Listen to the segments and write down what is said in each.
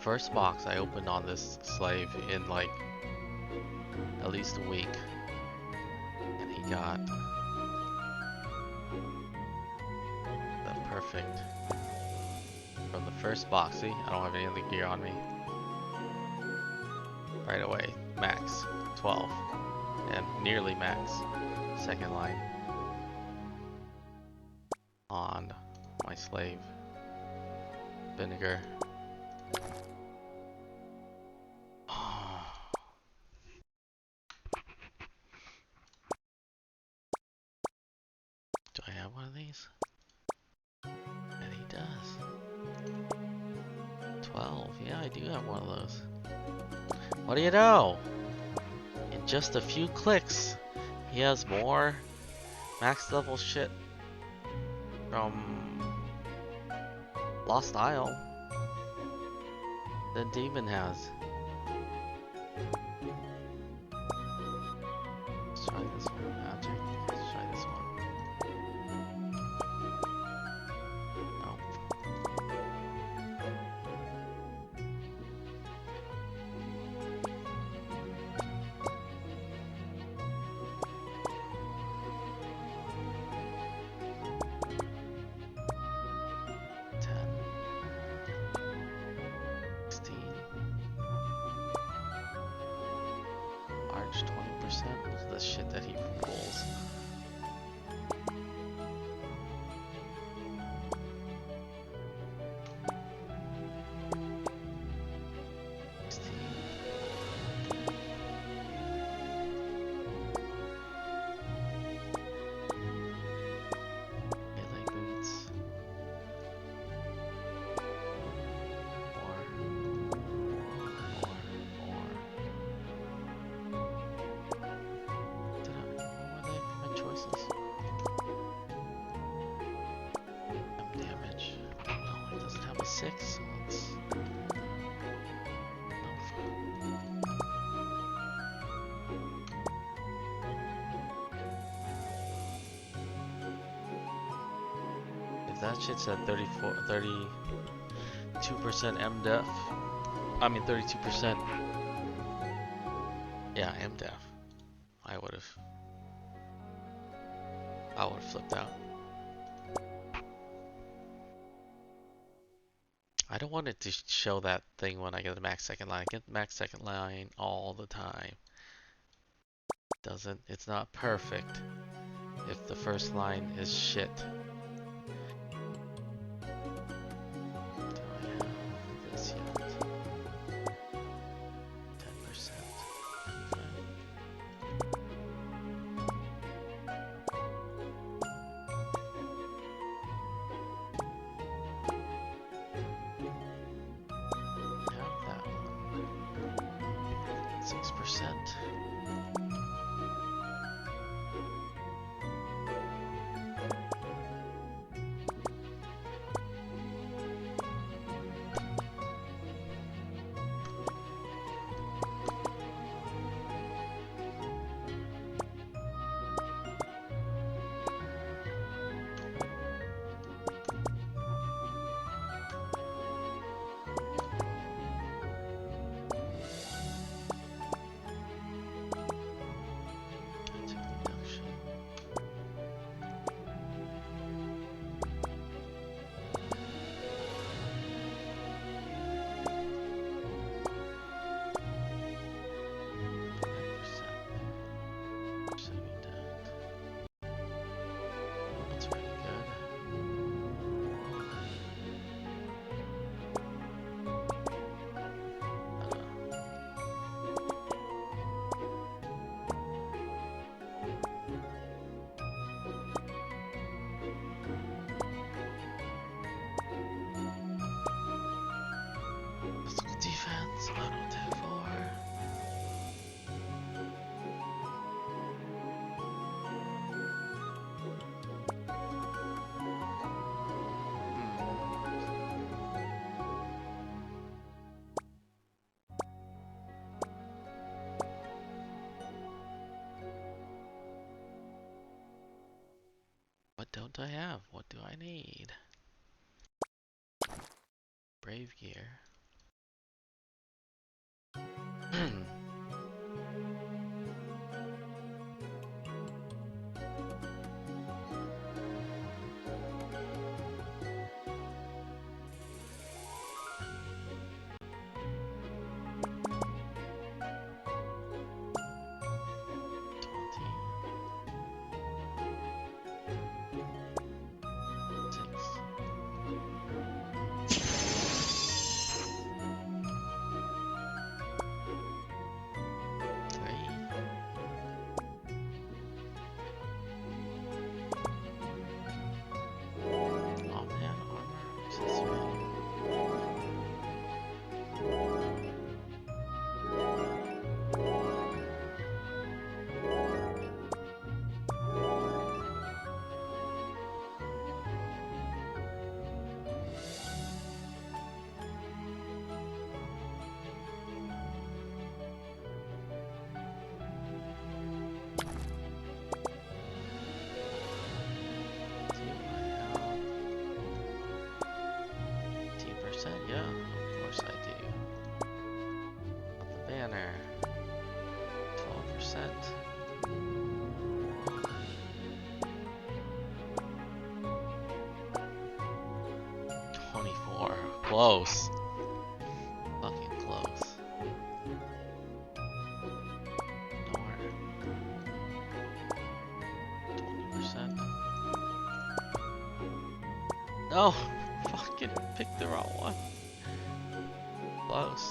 first box I opened on this slave in like at least a week, and he got the perfect from the first box. See, I don't have any other gear on me. Right away, max 12, and nearly max second line on my slave. Vinegar. Do I have one of these? And he does. 12. Yeah, I do have one of those. What do you know? In just a few clicks, he has more max level shit from Lost Isle than Demon has. Let's try this one. Magic. Let's try this one. Nope. Arch 20%. Look at the shit that he pulls. Melee boots. More. Damage. No, it doesn't have a 6, so let's... If that shit's at 32% MDef, I mean 32%, yeah, MDef, I would've flipped out. I don't want it to show that thing when I get the max second line. I get the max second line all the time. It's not perfect if the first line is shit. Do I have this yet? 10%. Have that one. 6%. Defense, auto 2-4. What don't I have? What do I need? Brave gear. Yeah, of course I do. The banner. 12%. Close. Fucking close. Nowhere. 20%. No! Fucking picked the wrong one. Close.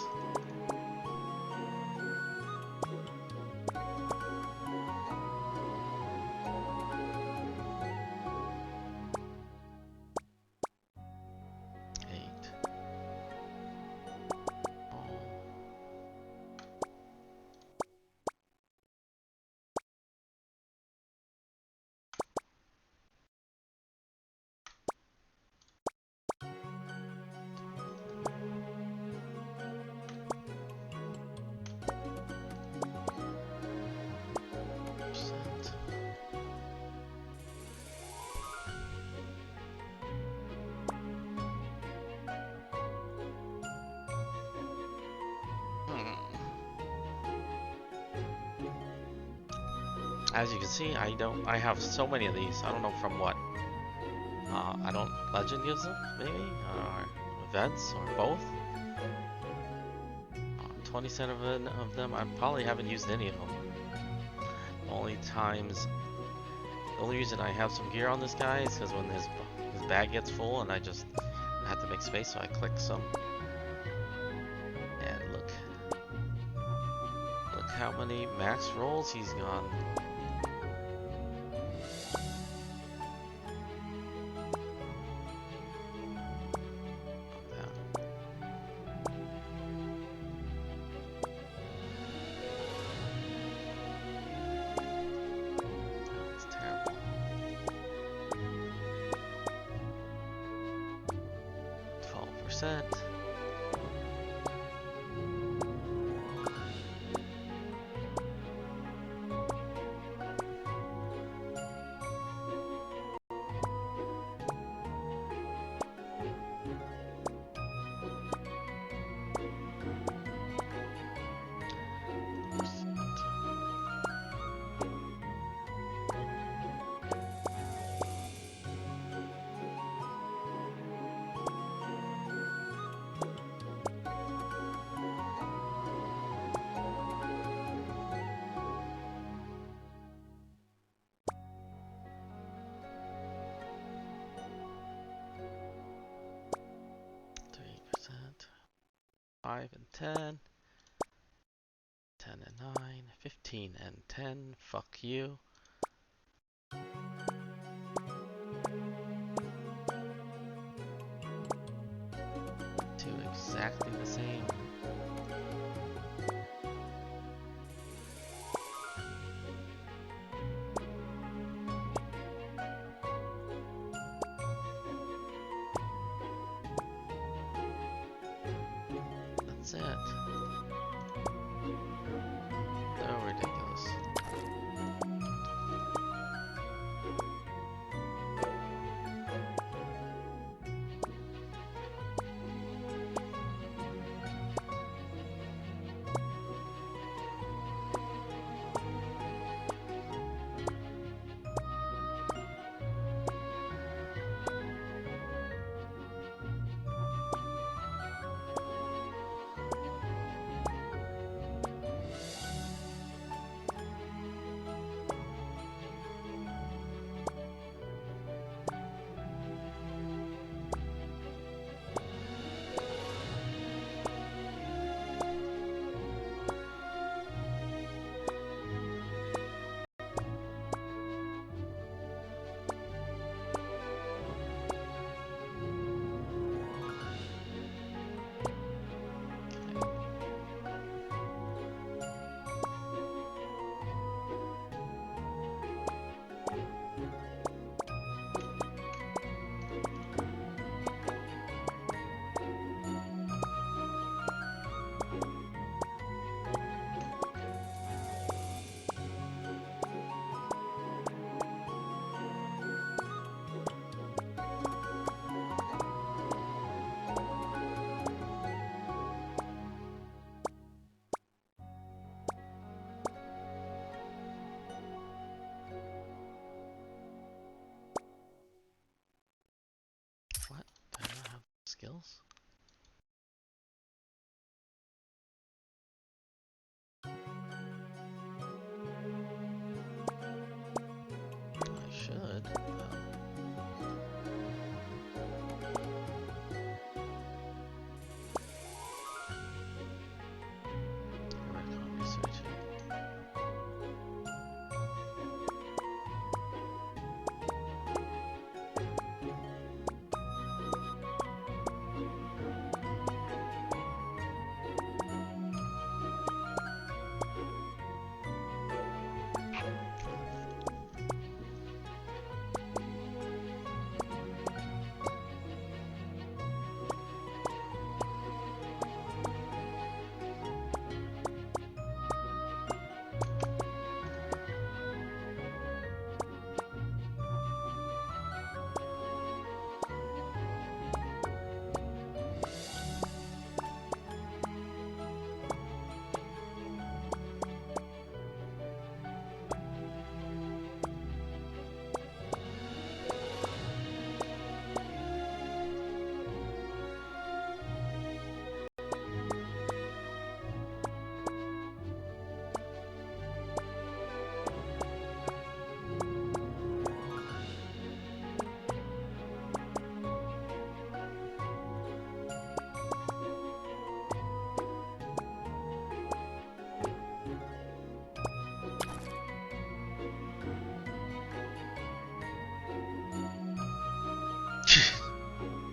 As you can see, I have so many of these. I don't know from what. I don't, Legend gives them, maybe? Or events, or both? 27 of them, I probably haven't used any of them. The only reason I have some gear on this guy is because when his bag gets full and I have to make space, so I click some. And look how many max rolls he's gone. Percent. Five and 10, 10 and 9, 15 and 10, fuck you. Two exactly the same. That's it. So ridiculous. skills? I should. Recon research.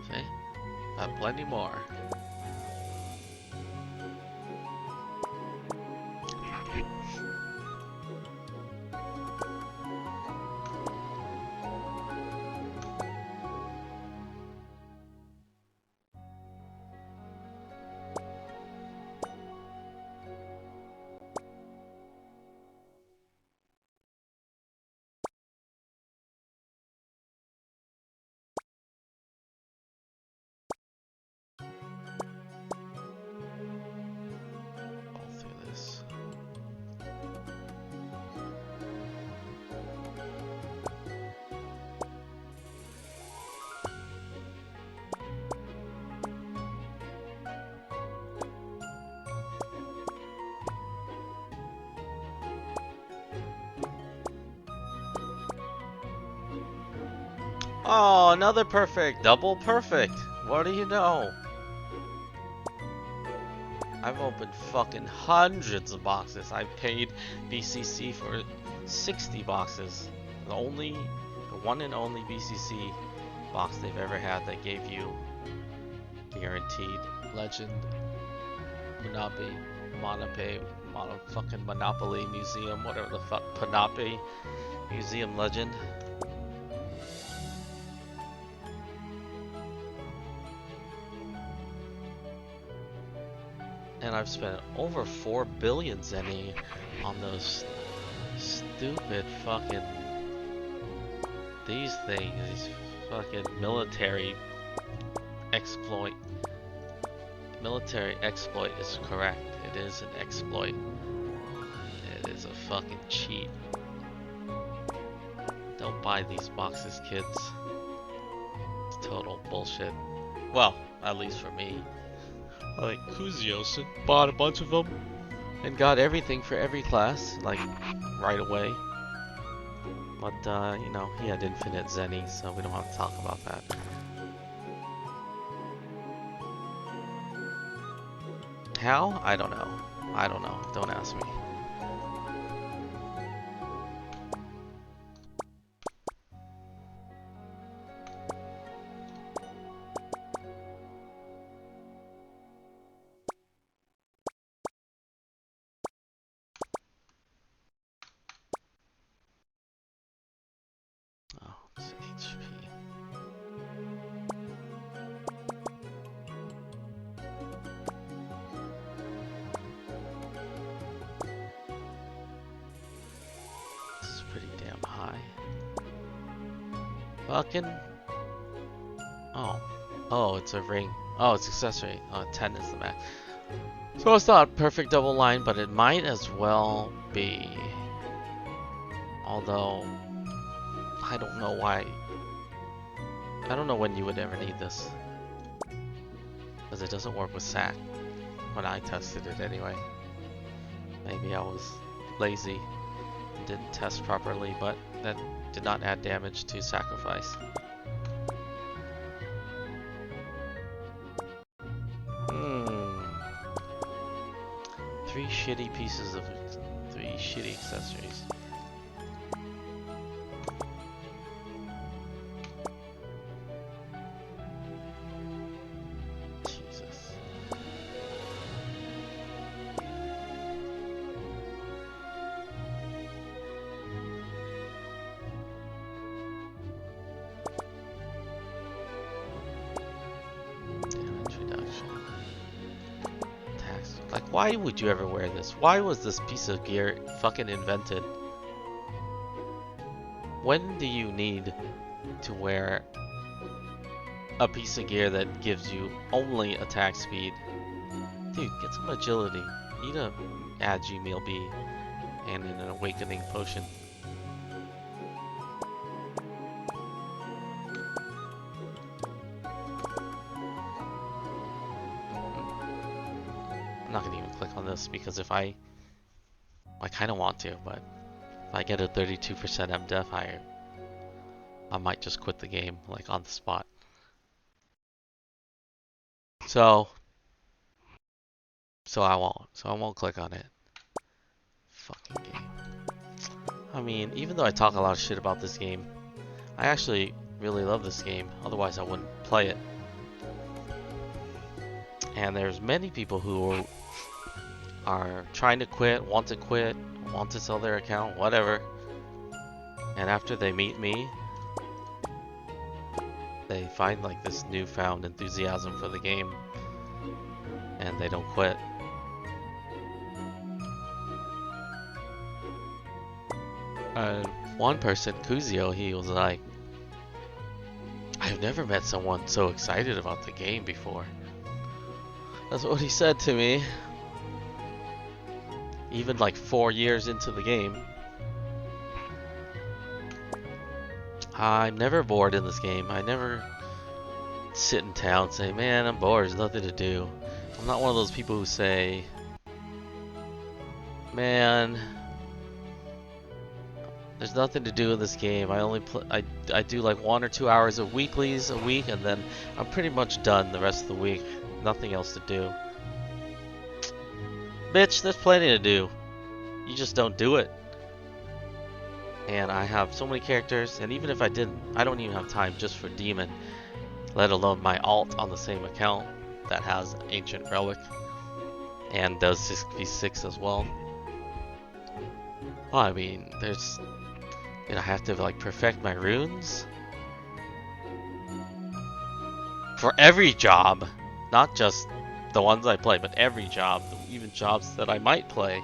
See? Got plenty more. All through this. Oh, another perfect! Double perfect! What do you know? I've opened fucking hundreds of boxes. I paid BCC for 60 boxes. The one and only BCC box they've ever had that gave you guaranteed Legend, fucking Monopoly Museum, whatever the fuck, Panope Museum Legend. And I've spent over 4 billion zenny on those stupid fucking these fucking military exploit. Military exploit is correct. It is an exploit. It is a fucking cheat. Don't buy these boxes, kids. It's total bullshit. Well, at least for me. Like Kuzios bought a bunch of them and got everything for every class, like right away. But you know, he had infinite zenny, so we don't have to talk about that. How? I don't know. I don't know. Don't ask me. Oh, it's HP. This is pretty damn high. Fucking. Oh. Oh, it's a ring. Oh, it's accessory. Oh, 10 is the max. So it's not a perfect double line, but it might as well be. Although, I don't know why. I don't know when you would ever need this. Because it doesn't work with SAC when I tested it anyway. Maybe I was lazy and didn't test properly, but that did not add damage to sacrifice. Three shitty pieces of 3 shitty accessories. Jesus. Damage reduction. Tax. Like, why would you ever wear this? Why was this piece of gear fucking invented? When do you need to wear a piece of gear that gives you only attack speed? Dude, get some agility. Eat a Agi meal B and an awakening potion. I'm not gonna even click on this because if I kind of want to, but if I get a 32% MDef, I might just quit the game like on the spot. So I won't click on it. Fucking game. I mean, even though I talk a lot of shit about this game, I actually really love this game. Otherwise, I wouldn't play it. And there's many people who are trying to quit, want to sell their account, whatever. And after they meet me, they find like this newfound enthusiasm for the game, and they don't quit. One person, Kuzio, he was like, I've never met someone so excited about the game before. That's what he said to me. Even like 4 years into the game. I'm never bored in this game. I never sit in town and say, man, I'm bored, there's nothing to do. I'm not one of those people who say, man, there's nothing to do in this game. I only I do like 1 or 2 hours of weeklies a week, and then I'm pretty much done the rest of the week. Nothing else to do. Bitch, there's plenty to do. You just don't do it. And I have so many characters, and even if I didn't, I don't even have time just for Demon, let alone my alt on the same account that has Ancient Relic and does 6v6 as well. Well, I mean, there's, I have to like perfect my runes for every job, not just the ones I play, but every job, even jobs that I might play.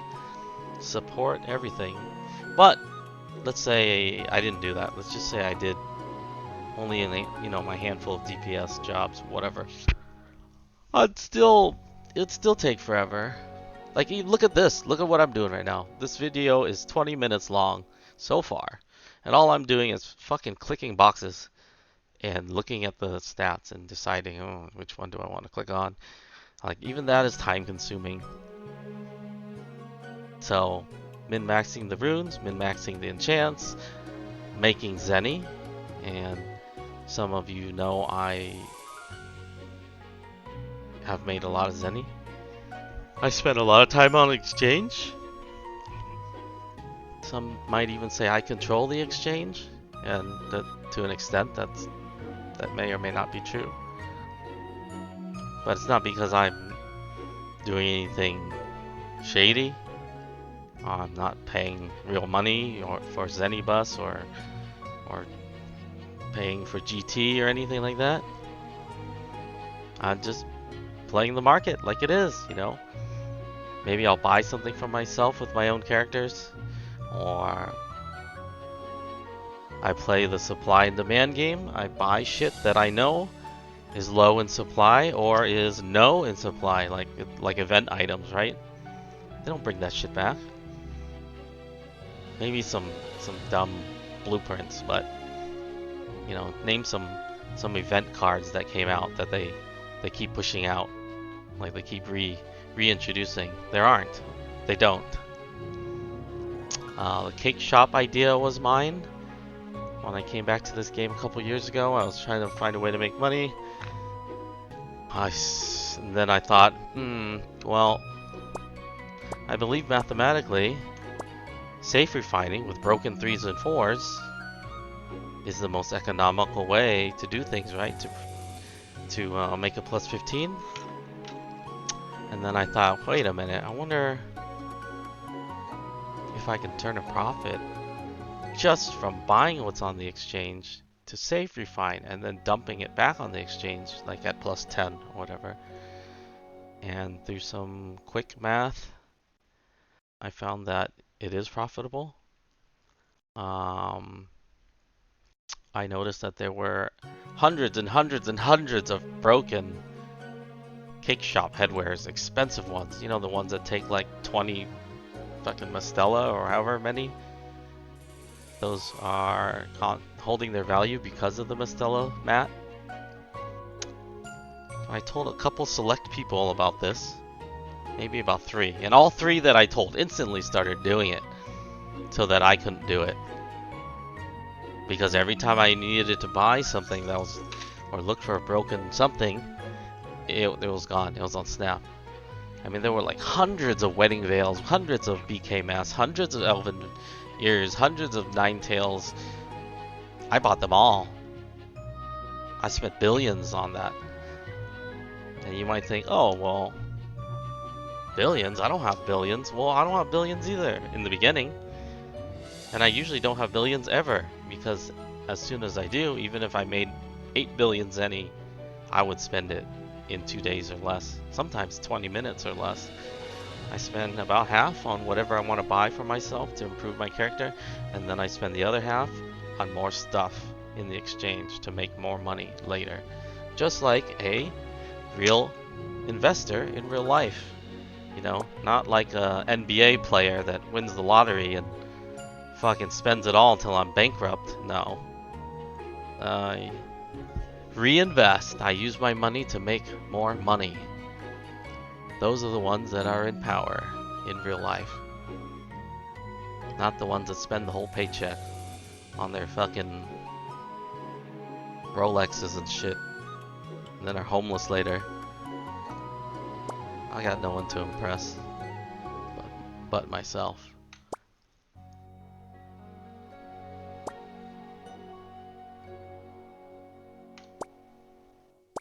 Support everything. But let's say I didn't do that. Let's just say I did only in my handful of DPS jobs, whatever. It'd still take forever. Like, look at this. Look at what I'm doing right now. This video is 20 minutes long so far, and all I'm doing is fucking clicking boxes and looking at the stats and deciding, oh, which one do I want to click on. Like, even that is time consuming. So, min-maxing the runes, min-maxing the enchants, making Zenny, and some of you know I have made a lot of Zenny. I spent a lot of time on exchange. Some might even say I control the exchange, and that, to an extent that may or may not be true. But it's not because I'm doing anything shady. I'm not paying real money or for Zenibus or paying for GT or anything like that. I'm just playing the market like it is, you know. Maybe I'll buy something for myself with my own characters, or I play the supply and demand game. I buy shit that I know is low in supply or is no in supply, like event items, right? They don't bring that shit back. Maybe some dumb blueprints, but you know, name some event cards that came out that they they keep pushing out. Like they keep reintroducing. There aren't. They don't. The cake shop idea was mine. When I came back to this game a couple years ago, I was trying to find a way to make money. And then I thought, well, I believe mathematically, safe refining with broken 3s and 4s is the most economical way to do things, right? To make a plus 15. And then I thought, wait a minute, I wonder if I can turn a profit just from buying what's on the exchange to safe refine and then dumping it back on the exchange, like at plus 10 or whatever. And through some quick math, I found that it is profitable. I noticed that there were hundreds and hundreds and hundreds of broken cake shop headwares, expensive ones. You know, the ones that take like 20 fucking Mastella or however many. Those are holding their value because of the Mastella mat. I told a couple select people about this. Maybe about 3. And all 3 that I told instantly started doing it. So that I couldn't do it. Because every time I needed to buy something that was, or look for a broken something, it was gone. It was on Snap. I mean, there were like hundreds of wedding veils, hundreds of BK masks, hundreds of elven ears, hundreds of Ninetales. I bought them all. I spent billions on that. And you might think, oh, well, billions? I don't have billions. Well, I don't have billions either in the beginning. And I usually don't have billions ever, because as soon as I do, even if I made 8 billions any, I would spend it in 2 days or less, sometimes 20 minutes or less. I spend about half on whatever I want to buy for myself to improve my character, and then I spend the other half on more stuff in the exchange to make more money later. Just like a real investor in real life. You know, not like a NBA player that wins the lottery and fucking spends it all until I'm bankrupt. No. I reinvest. I use my money to make more money. Those are the ones that are in power in real life. Not the ones that spend the whole paycheck on their fucking Rolexes and shit. And then are homeless later. I got no one to impress. But myself.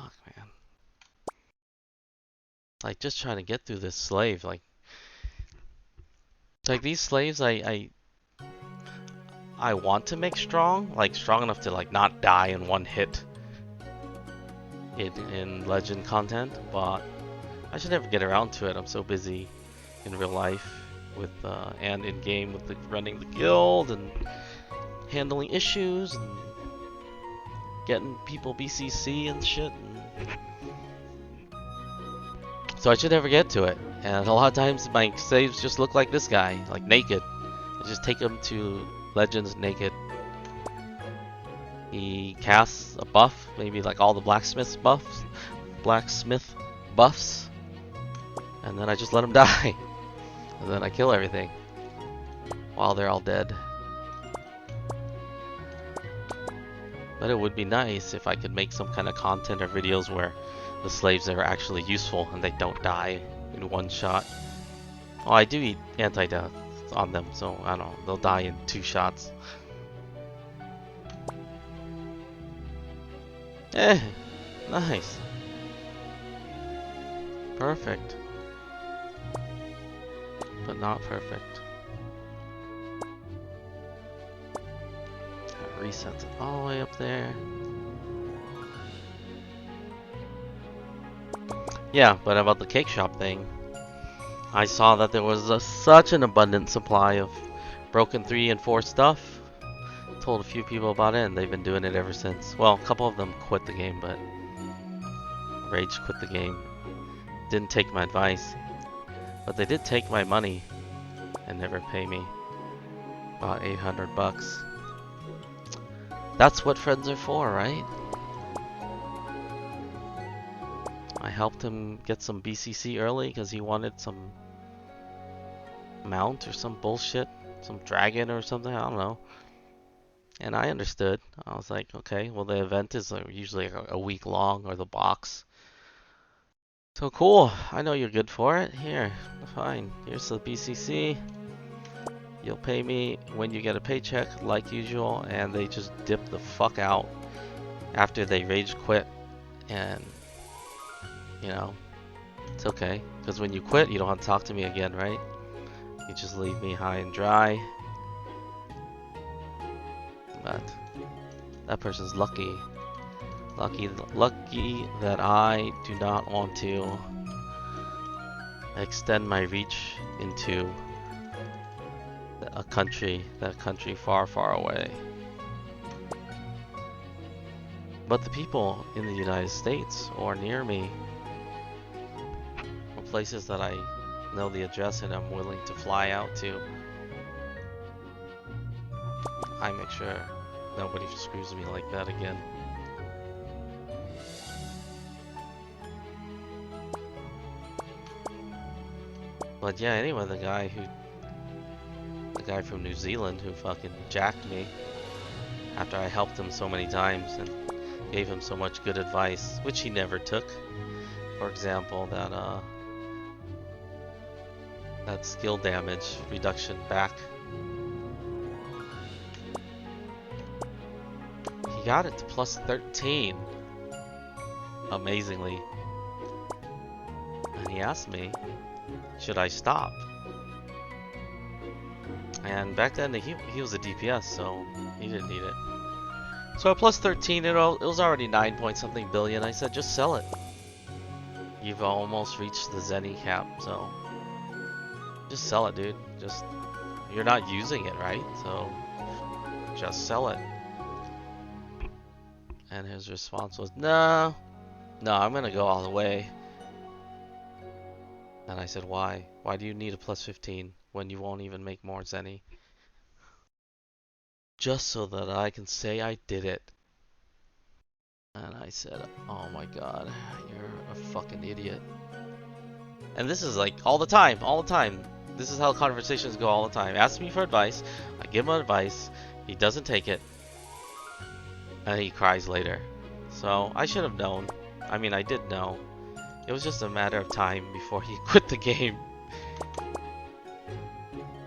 Fuck, man. Like, just trying to get through this slave, like these slaves I want to make strong, like strong enough to like not die in one hit in legend content, but I should never get around to it. I'm so busy in real life with and in game with running the guild and handling issues and getting people BCC and shit. So I should never get to it. And a lot of times my saves just look like this guy, like naked. I just take him to Legends naked. He casts a buff, maybe like all the blacksmith buffs, and then I just let him die. And then I kill everything while they're all dead. But it would be nice if I could make some kind of content or videos where the slaves are actually useful and they don't die in one shot. Oh, I do eat anti-death on them, so I don't know, they'll die in 2 shots. Nice. Perfect. But not perfect. That resets it all the way up there. Yeah, but about the cake shop thing, I saw that there was such an abundant supply of broken 3 and 4 stuff. Told a few people about it and they've been doing it ever since. Well, a couple of them quit the game, but Rage quit the game. Didn't take my advice, but they did take my money and never pay me. About 800 bucks. That's what friends are for, right? I helped him get some BCC early because he wanted some mount or some bullshit, some dragon or something, I don't know. And I understood. I was like, okay, well the event is usually a week long, or the box. So cool, I know you're good for it. Here, fine, here's the BCC. You'll pay me when you get a paycheck, like usual, and they just dip the fuck out after they rage quit. And, you know, it's okay, because when you quit, you don't have to talk to me again, right? You just leave me high and dry. But that person's lucky. Lucky that I do not want to extend my reach into that country far, far away. But the people in the United States or near me, or places that I know the address and I'm willing to fly out to, I make sure nobody screws me like that again. But yeah, anyway, the guy from New Zealand who fucking jacked me after I helped him so many times and gave him so much good advice, which he never took. For example, that skill damage reduction back. He got it to plus 13, amazingly. And he asked me, should I stop? And back then he was a DPS, so he didn't need it. So at plus 13, it was already 9 point something billion. I said, just sell it. You've almost reached the Zenny cap, so just sell it, dude. You're not using it, right? So just sell it. And his response was, no, I'm gonna go all the way. And I said, why? Why do you need a plus 15 when you won't even make more Zenny? Just so that I can say I did it. And I said, oh my god, you're a fucking idiot. And this is like all the time. This is how conversations go all the time. Ask me for advice, I give him advice, he doesn't take it, and he cries later. So I should have known. I mean, I did know. It was just a matter of time before he quit the game.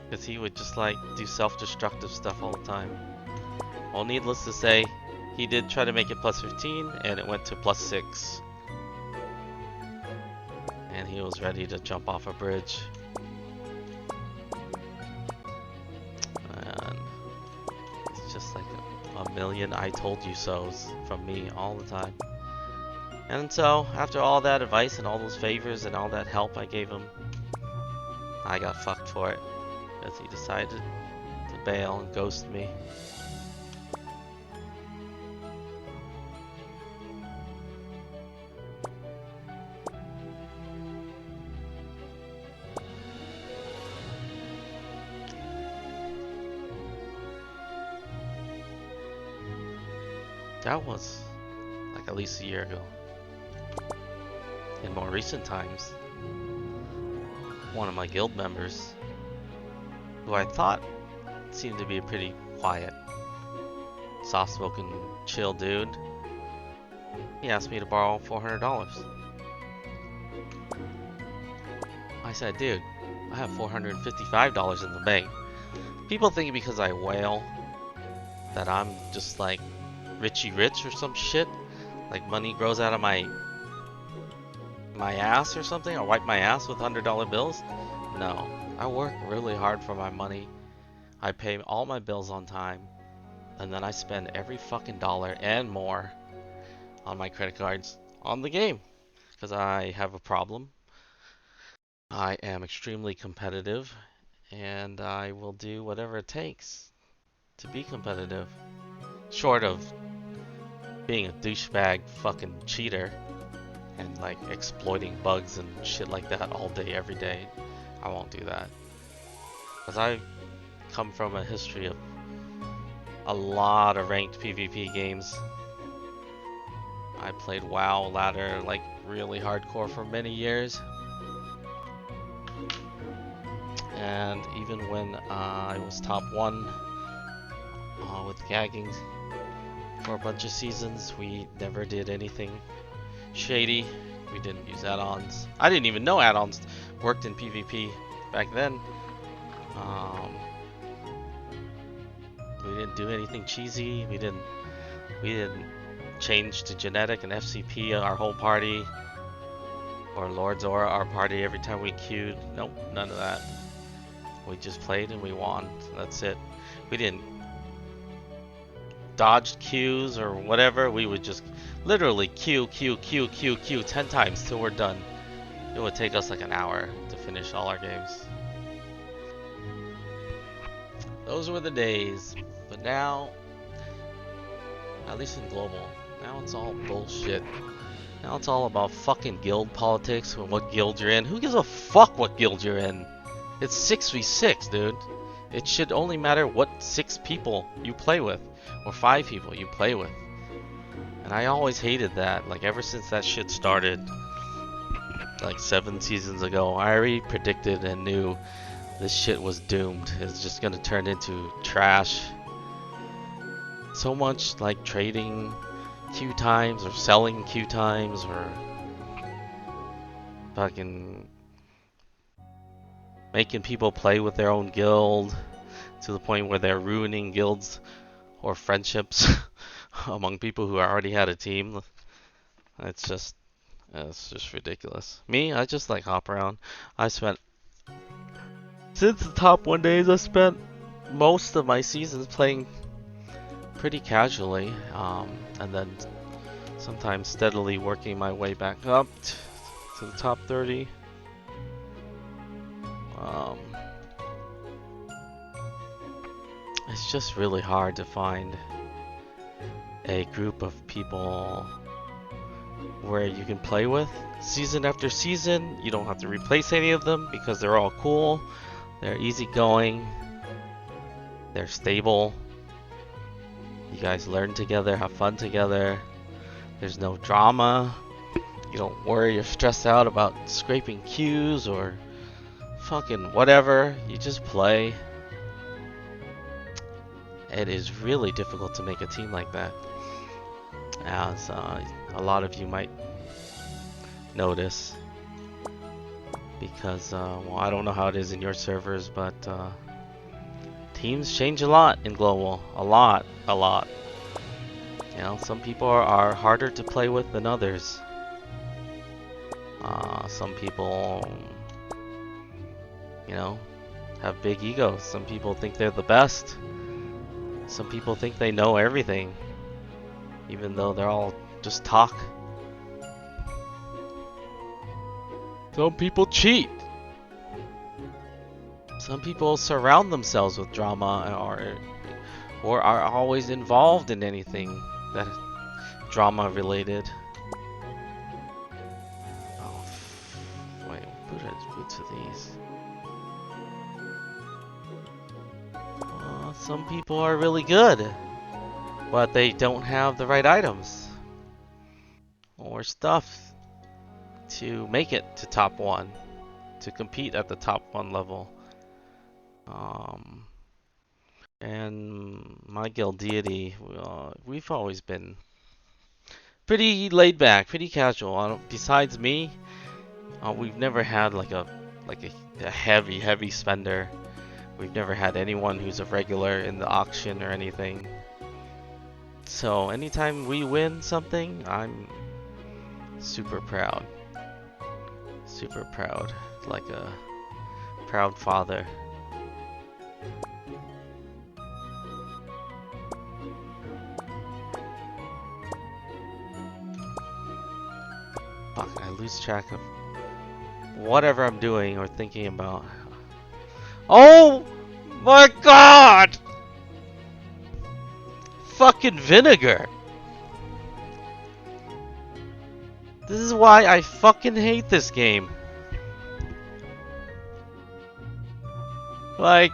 Because he would just like do self-destructive stuff all the time. Well, needless to say, he did try to make it plus 15 and it went to plus 6. And he was ready to jump off a bridge. And it's just like a million I told you so's from me all the time. And so, after all that advice and all those favors and all that help I gave him, I got fucked for it. Because he decided to bail and ghost me. That was like at least a year ago. In more recent times, one of my guild members, who I thought seemed to be a pretty quiet, soft-spoken, chill dude, he asked me to borrow $400. I said, dude, I have $455 in the bank. People think because I wail that I'm just like Richie Rich or some shit, like money grows out of my ass or something. I wipe my ass with $100 bills. No, I work really hard for my money. I pay all my bills on time, and then I spend every fucking dollar and more on my credit cards on the game because I have a problem. I am extremely competitive, and I will do whatever it takes to be competitive, short of being a douchebag fucking cheater and like exploiting bugs and shit like that all day, every day. I won't do that. Because I come from a history of a lot of ranked PvP games. I played WoW ladder like really hardcore for many years. And even when I was top 1 with gagging for a bunch of seasons, we never did anything shady. We didn't use add-ons. I didn't even know add-ons worked in PvP back then. We didn't do anything cheesy. We didn't change to genetic and FCP our whole party, or Lord Zora our party every time we queued. Nope, none of that. We just played and we won. That's it. We didn't dodge queues or whatever. We would just literally queue 10 times till we're done. It would take us like an hour to finish all our games. Those were the days. But now, at least in global, now it's all bullshit. Now it's all about fucking guild politics and what guild you're in. Who gives a fuck what guild you're in? It's 6v6, dude. It should only matter what 6 people you play with, or 5 people you play with. And I always hated that. Like, ever since that shit started, like 7 seasons ago, I already predicted and knew this shit was doomed. It's just gonna turn into trash. So much like trading queue times or selling queue times or fucking making people play with their own guild to the point where they're ruining guilds or friendships among people who already had a team. It's just ridiculous. Me, I just like hop around. Since the top 1 days, I spent most of my seasons playing pretty casually, and then sometimes steadily working my way back up to the top 30. It's just really hard to find a group of people where you can play with season after season. You don't have to replace any of them because they're all cool, they're easygoing, they're stable. You guys learn together, have fun together. There's no drama. You don't worry or stress out about scraping queues or fucking whatever. You just play. It is really difficult to make a team like that, as a lot of you might notice, because well, I don't know how it is in your servers, but teams change a lot in global. A lot. You know, some people are harder to play with than others. Some people, you know, have big egos. Some people think they're the best. Some people think they know everything, even though they're all just talk. Some people cheat. Some people surround themselves with drama or are always involved in anything that drama related. Oh, wait, put to these. Some people are really good, but they don't have the right items or stuff to make it to top 1, to compete at the top 1 level. And my guild deity, we've always been pretty laid back, pretty casual. Besides me, we've never had like a heavy spender. We've never had anyone who's a regular in the auction or anything. So anytime we win something, I'm super proud. Super proud, like a proud father. Fuck, I lose track of whatever I'm doing or thinking about. Oh my god! Fucking vinegar! This is why I fucking hate this game. Like,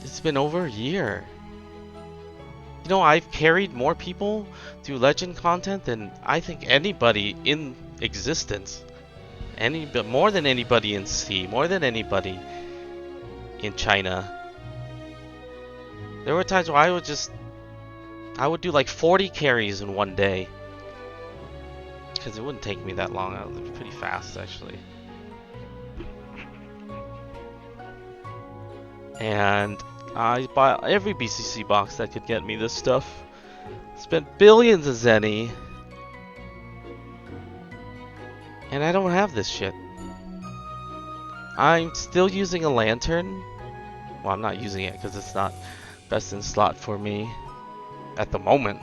it's been over a year. You know, I've carried more people through legend content than I think anybody in existence. More than anybody in C, more than anybody in China. There were times where I would do like 40 carries in one day. Because it wouldn't take me that long. I was pretty fast, actually. And I bought every BCC box that could get me this stuff. Spent billions of zenny. And I don't have this shit. I'm still using a lantern. Well, I'm not using it because it's not best in slot for me at the moment.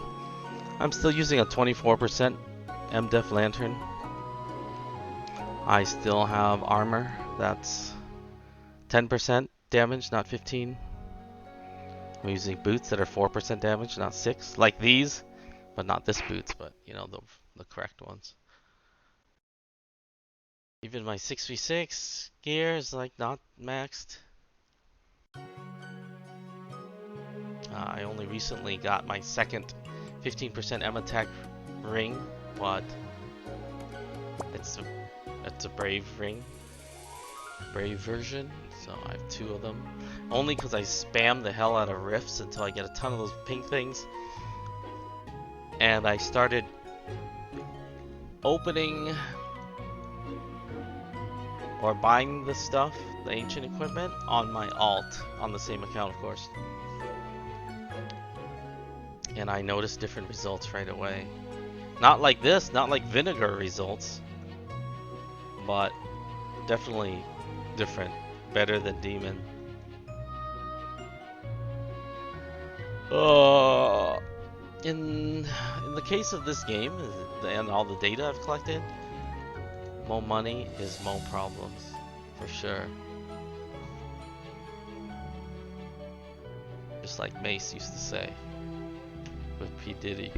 I'm still using a 24% MDef lantern. I still have armor that's 10% damage, not 15. I'm using boots that are 4% damage, not 6. Like these, but not this boots, but you know, the correct ones. Even my 6v6 gear is like not maxed. I only recently got my second 15% M attack ring, but it's a brave ring, brave version. So I have 2 of them. Only because I spam the hell out of rifts until I get a ton of those pink things. And I started opening or buying the stuff, the ancient equipment, on my alt, on the same account of course. And I noticed different results right away. Not like this, not like vinegar results, but definitely different, better than demon. In the case of this game and all the data I've collected, more money is more problems, for sure. Just like Mace used to say with P. Diddy.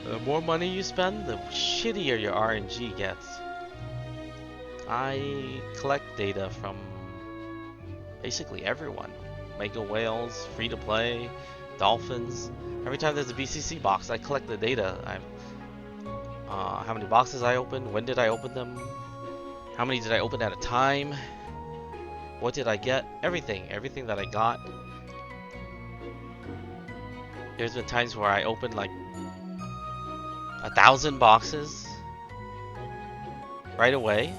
The more money you spend, the shittier your RNG gets. I collect data from basically everyone. Mega Whales, Free to Play, Dolphins. Every time there's a BCC box, I collect the data. How many boxes I opened, when did I open them, how many did I open at a time, what did I get, everything that I got. There's been times where I opened like 1,000 boxes right away,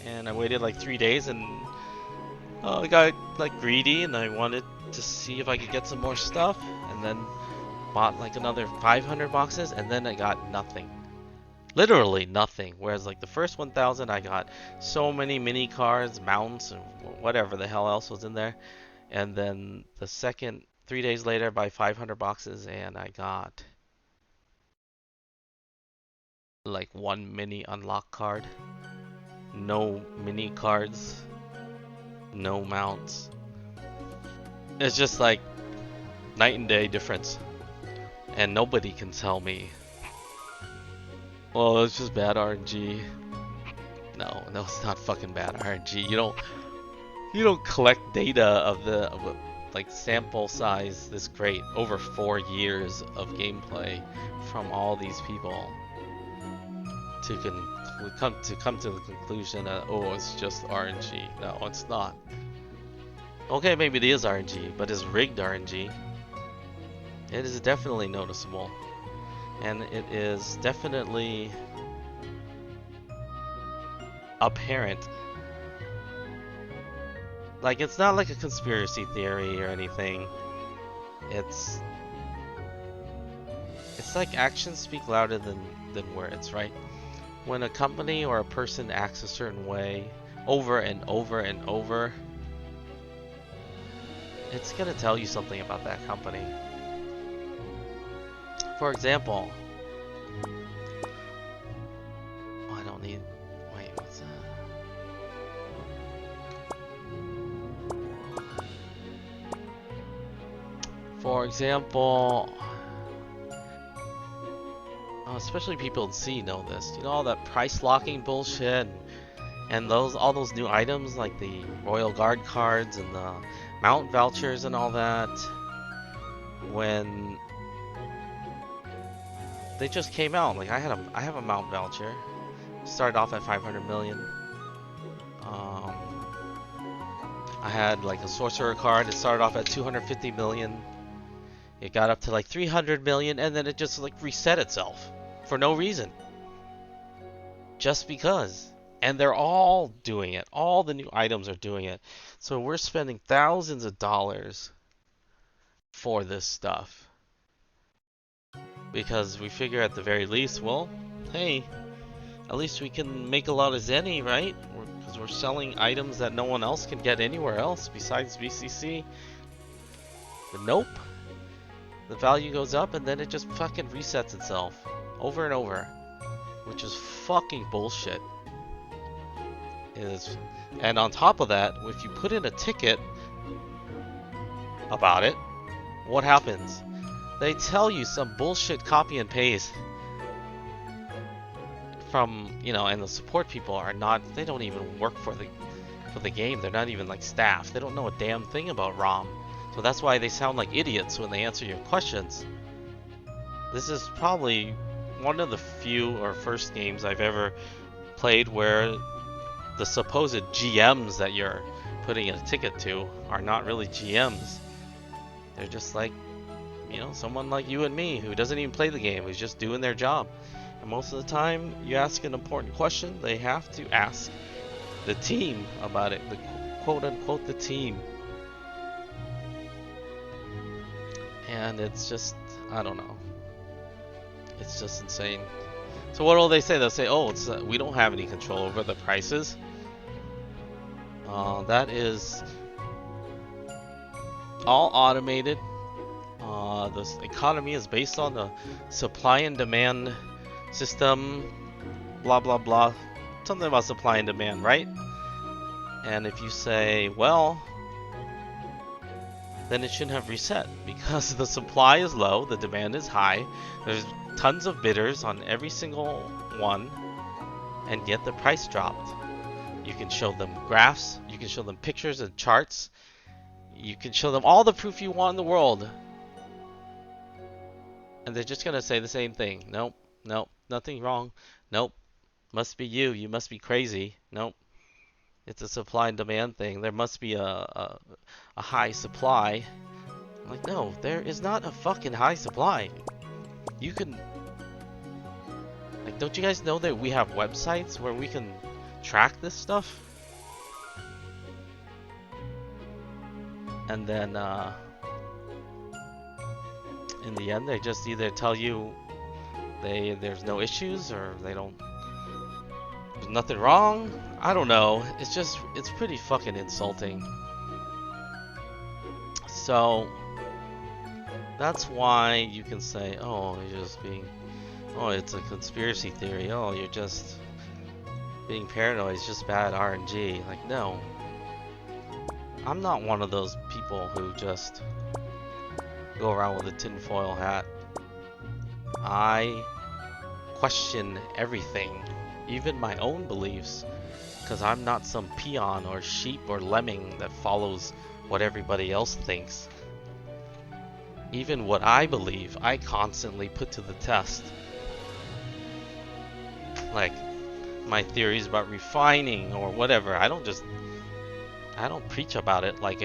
and I waited like 3 days, and I got like greedy and I wanted to see if I could get some more stuff, and then bought like another 500 boxes, and then I got nothing. Literally nothing. Whereas like the first 1,000 I got so many mini cards, mounts, and whatever the hell else was in there. And then the second, 3 days later, I buy 500 boxes and I got like 1 mini unlock card. No mini cards. No mounts. It's just like night and day difference. And nobody can tell me, well, it's just bad RNG. No, it's not fucking bad RNG. You don't collect data of like sample size this great over 4 years of gameplay from all these people to come to the conclusion that, oh, it's just RNG. No, it's not. Okay, maybe it is RNG, but it's rigged RNG. It is definitely noticeable. And it is definitely apparent. Like, it's not like a conspiracy theory or anything. It's like actions speak louder than words, right? When a company or a person acts a certain way over and over and over, it's gonna tell you something about that company. For example, I don't need, wait, what's that? For example, especially people in C know this. You know all that price locking bullshit, and all those new items like the Royal Guard cards and the mount vouchers and all that. when they just came out. Like I have a mount voucher. Started off at 500 million. I had like a sorcerer card. It started off at 250 million. It got up to like 300 million, and then it just like reset itself for no reason. Just because. And they're all doing it. All the new items are doing it. So we're spending thousands of dollars for this stuff. Because we figure at the very least, well, hey, at least we can make a lot of zenny, right? Because we're selling items that no one else can get anywhere else besides VCC. But nope. The value goes up and then it just fucking resets itself over and over, which is fucking bullshit. And on top of that, if you put in a ticket about it, what happens? They tell you some bullshit copy and paste from, you know, and the support people are not, they don't even work for the game. They're not even like staff. They don't know a damn thing about ROM. So that's why they sound like idiots when they answer your questions. This is probably one of the few or first games I've ever played where the supposed GMs that you're putting in a ticket to are not really GMs. They're just like, you know, someone like you and me who doesn't even play the game, who's just doing their job. And most of the time, you ask an important question, they have to ask the team about it, the quote-unquote the team. And it's just, I don't know. It's just insane. So what will they say? They'll say, oh, it's we don't have any control over the prices. That is all automated. The economy is based on the supply and demand system, blah blah blah. Something about supply and demand, right? And if you say, well, then it shouldn't have reset because the supply is low, the demand is high, there's tons of bidders on every single one, and yet the price dropped. You can show them graphs, you can show them pictures and charts, you can show them all the proof you want in the world, and they're just gonna say the same thing. Nope, nope, nothing wrong. Nope, must be you. You must be crazy. Nope, it's a supply and demand thing. There must be a high supply. I'm like, no, there is not a fucking high supply. You can, like, don't you guys know that we have websites where we can track this stuff? And then, in the end, they just either tell you there's no issues or there's nothing wrong. I don't know. It's pretty fucking insulting. So that's why you can say, oh, you're just being, oh, it's a conspiracy theory. Oh, you're just being paranoid. It's just bad RNG. Like, no. I'm not one of those people who just go around with a tinfoil hat. I question everything, even my own beliefs, because I'm not some peon or sheep or lemming that follows what everybody else thinks. Even what I believe, I constantly put to the test. Like my theories about refining or whatever, I don't preach about it like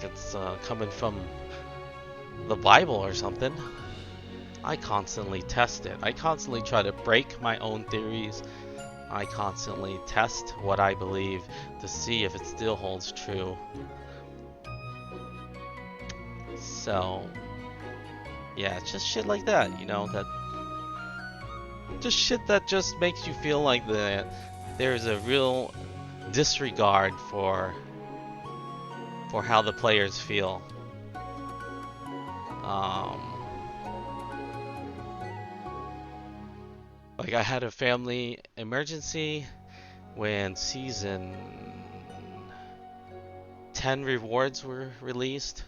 it's coming from the Bible or something. I constantly test it. I constantly try to break my own theories. I constantly test what I believe to see if it still holds true. So, yeah, it's just shit like that, you know, just shit that just makes you feel like there's a real disregard for how the players feel. Like I had a family emergency when season 10 rewards were released,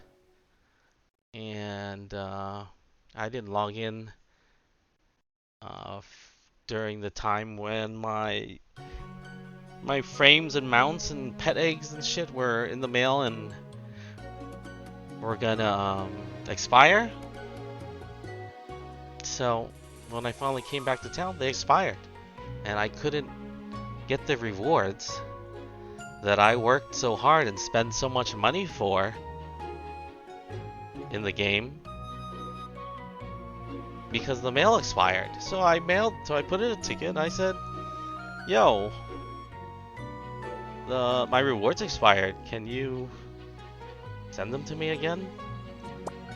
and I didn't log in during the time when my frames and mounts and pet eggs and shit were in the mail, and were gonna expire. So when I finally came back to town, they expired, and I couldn't get the rewards that I worked so hard and spent so much money for in the game because the mail expired. So I put in a ticket and I said, "Yo, my rewards expired. Can you send them to me again?"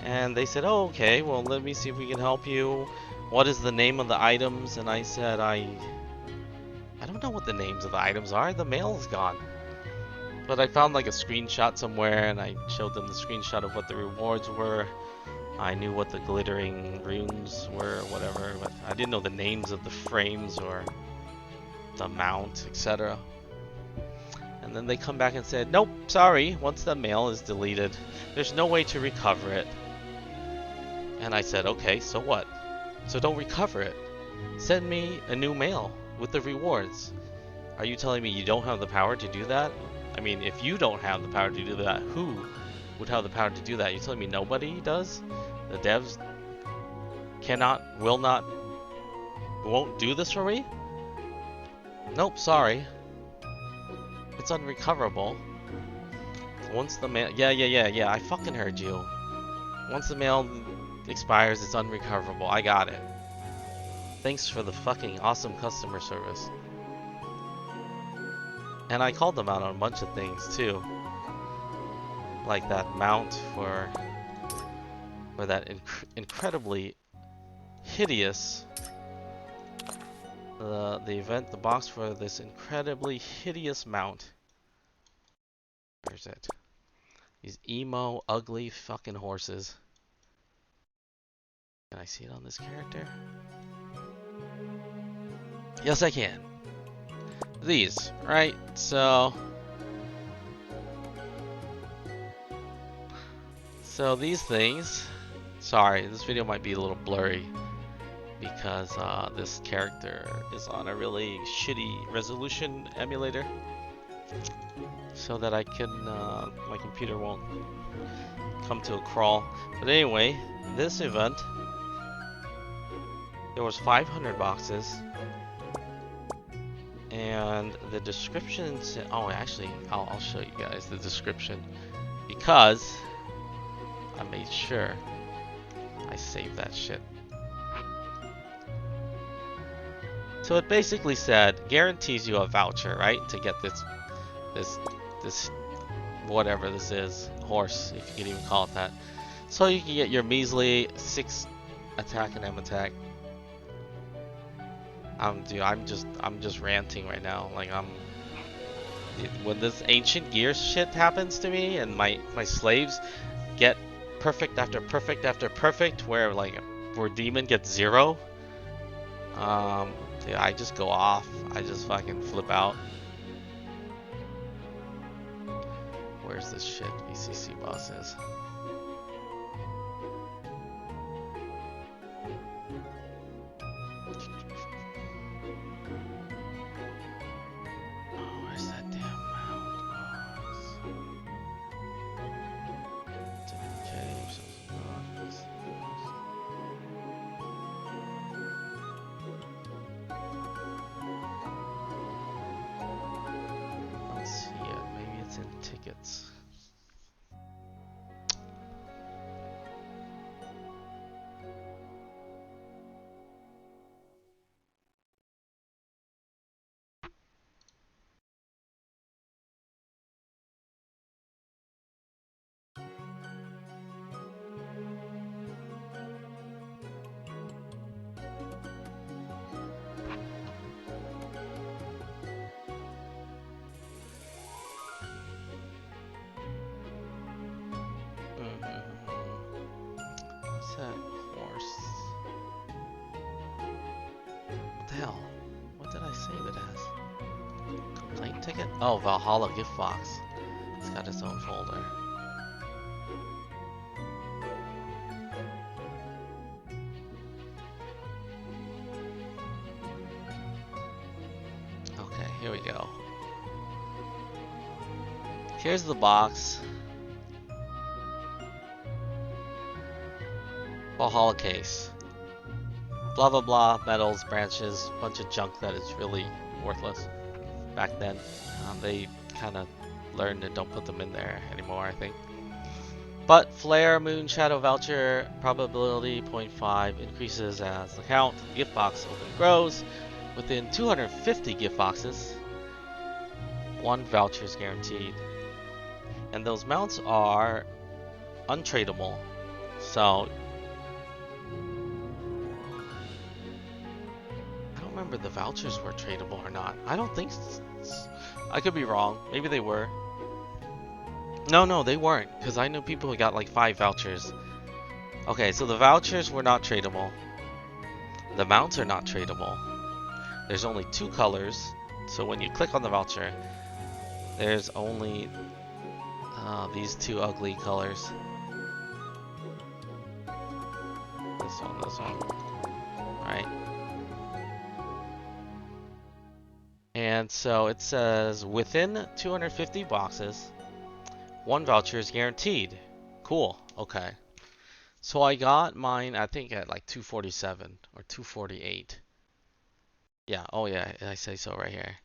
And they said, "Oh, okay. Well, let me see if we can help you. What is the name of the items?" And I said, I don't know what the names of the items are. The mail is gone. But I found like a screenshot somewhere, and I showed them the screenshot of what the rewards were. I knew what the glittering runes were, or whatever, but I didn't know the names of the frames or the mount, etc. And then they come back and said, "Nope, sorry. Once the mail is deleted, there's no way to recover it." And I said, "Okay, so what? So don't recover it. Send me a new mail with the rewards." Are you telling me you don't have the power to do that? I mean, if you don't have the power to do that, who would have the power to do that? You're telling me nobody does? The devs cannot, will not, won't do this for me? Nope, sorry. It's unrecoverable. Once the mail, yeah, I fucking heard you. Once the mail expires, it's unrecoverable. I got it. Thanks for the fucking awesome customer service. And I called them out on a bunch of things too. Like that mount for that incredibly hideous the box for this incredibly hideous mount. Where's it? These emo, ugly fucking horses. Can I see it on this character? Yes, I can. These, right? So these things. Sorry, this video might be a little blurry because this character is on a really shitty resolution emulator, so that I can my computer won't come to a crawl. But anyway, this event, there was 500 boxes, and the description said, oh, actually, I'll show you guys the description because I made sure I saved that shit. So it basically said, guarantees you a voucher, right, to get this whatever this is, horse, if you can even call it that. So you can get your measly 6 attack and M attack. Dude, I'm just ranting right now. Like when this ancient gear shit happens to me, and my slaves get perfect after perfect after perfect, where demon gets 0. Dude, I just go off. I just fucking flip out. Where's this shit VCC boss is? Oh, where's that damn mount boss? I don't see it. Maybe it's in tickets. What's that horse? What the hell? What did I save it as? Complaint ticket? Oh, Valhalla gift box. It's got its own folder. Okay, here we go. Here's the box. Valhalla case. Blah blah blah, metals, branches, bunch of junk that is really worthless back then. They kind of learned and don't put them in there anymore, I think. But Flare, Moon, Shadow Voucher, probability 0.5 increases as the count of the gift box open grows. Within 250 gift boxes, 1 voucher is guaranteed. And those mounts are untradeable. So I don't remember the vouchers were tradable or not. I don't think I could be wrong. Maybe they were. No, they weren't, because I knew people who got like 5 vouchers. Okay, so the vouchers were not tradable. The mounts are not tradable. There's only 2 colors, so when you click on the voucher, there's only these 2 ugly colors. This one. Alright. And so it says, within 250 boxes, 1 voucher is guaranteed. Cool. Okay. So I got mine, I think, at like 247 or 248. Yeah. Oh yeah. I say so right here.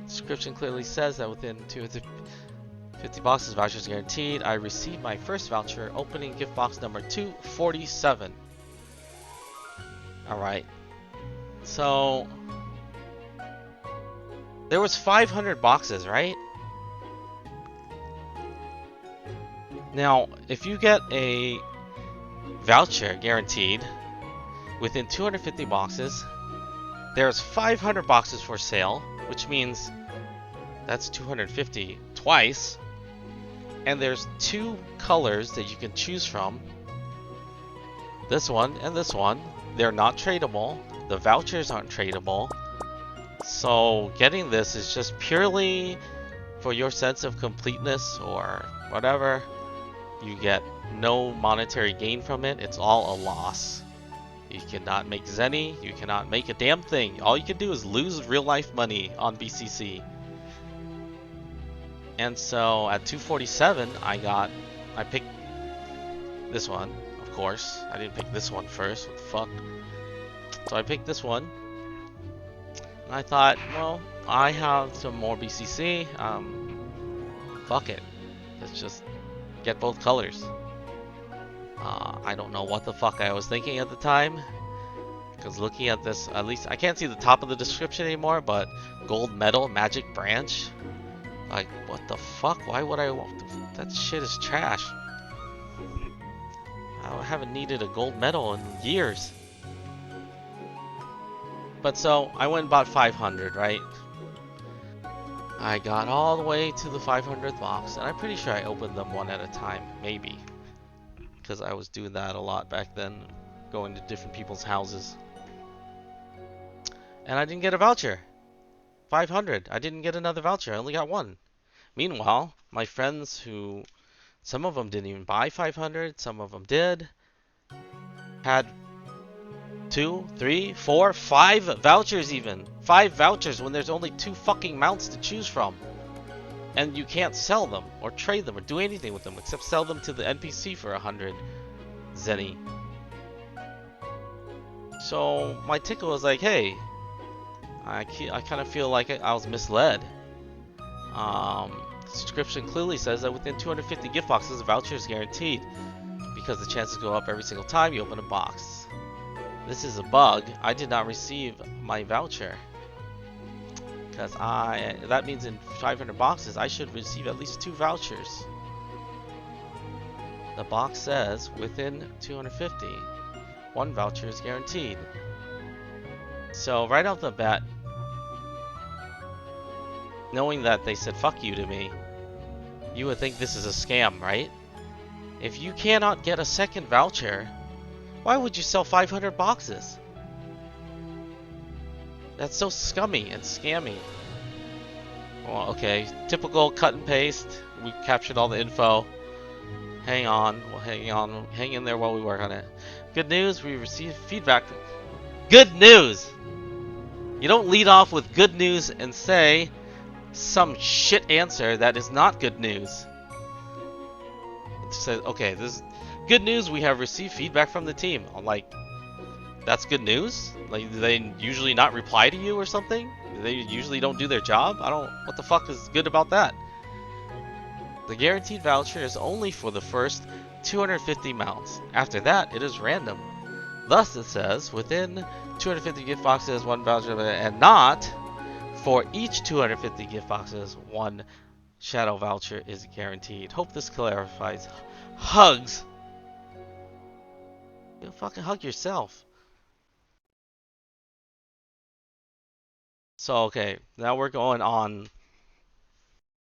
Description clearly says that within 250 boxes, vouchers guaranteed. I received my first voucher opening gift box number 247. All right. So there was 500 boxes, right? Now, if you get a voucher guaranteed within 250 boxes, there's 500 boxes for sale, which means that's 250 twice. And there's 2 colors that you can choose from. This one and this one. They're not tradable. The vouchers aren't tradable. So getting this is just purely for your sense of completeness or whatever. You get no monetary gain from it. It's all a loss. You cannot make Zenny. You cannot make a damn thing. All you can do is lose real life money on BCC. And so at 247, I picked this one, of course. I didn't pick this one first. What the fuck? So I picked this one. And I thought, well, I have some more BCC. Fuck it. Let's just get both colors. I don't know what the fuck I was thinking at the time. Because looking at this, at least I can't see the top of the description anymore, but gold medal, magic branch. Like, what the fuck? Why would I want that shit is trash. I haven't needed a gold medal in years. But so, I went and bought 500, right? I got all the way to the 500th box, and I'm pretty sure I opened them one at a time, maybe. Because I was doing that a lot back then, going to different people's houses. And I didn't get a voucher. 500. I didn't get another voucher. I only got 1. Meanwhile, my friends who, some of them didn't even buy 500, some of them did, had 2, 3, 4, 5 vouchers even. 5 vouchers when there's only 2 fucking mounts to choose from. And you can't sell them or trade them or do anything with them except sell them to the NPC for 100 Zenny. So my tickle was like, hey, I kind of feel like I was misled. The description clearly says that within 250 gift boxes, a voucher is guaranteed because the chances go up every single time you open a box. This is a bug. I did not receive my voucher. Because that means in 500 boxes, I should receive at least 2 vouchers. The box says within 250, 1 voucher is guaranteed. So right off the bat, knowing that they said fuck you to me, you would think this is a scam, right? If you cannot get a second voucher, why would you sell 500 boxes? That's so scummy and scammy. Well, okay, typical cut and paste. We captured all the info. Hang on, hang in there while we work on it. Good news, we received feedback. Good news! You don't lead off with good news and say some shit answer that is not good news. The says, okay, this is good news. We have received feedback from the team. I'm like, that's good news? Like, do they usually not reply to you or something? They usually don't do their job? I don't, what the fuck is good about that? The guaranteed voucher is only for the first 250 mounts. After that, it is random. Thus, it says, within 250 gift boxes, one voucher, and not for each 250 gift boxes, one shadow voucher is guaranteed. Hope this clarifies. Hugs! You fucking hug yourself. So, okay, now we're going on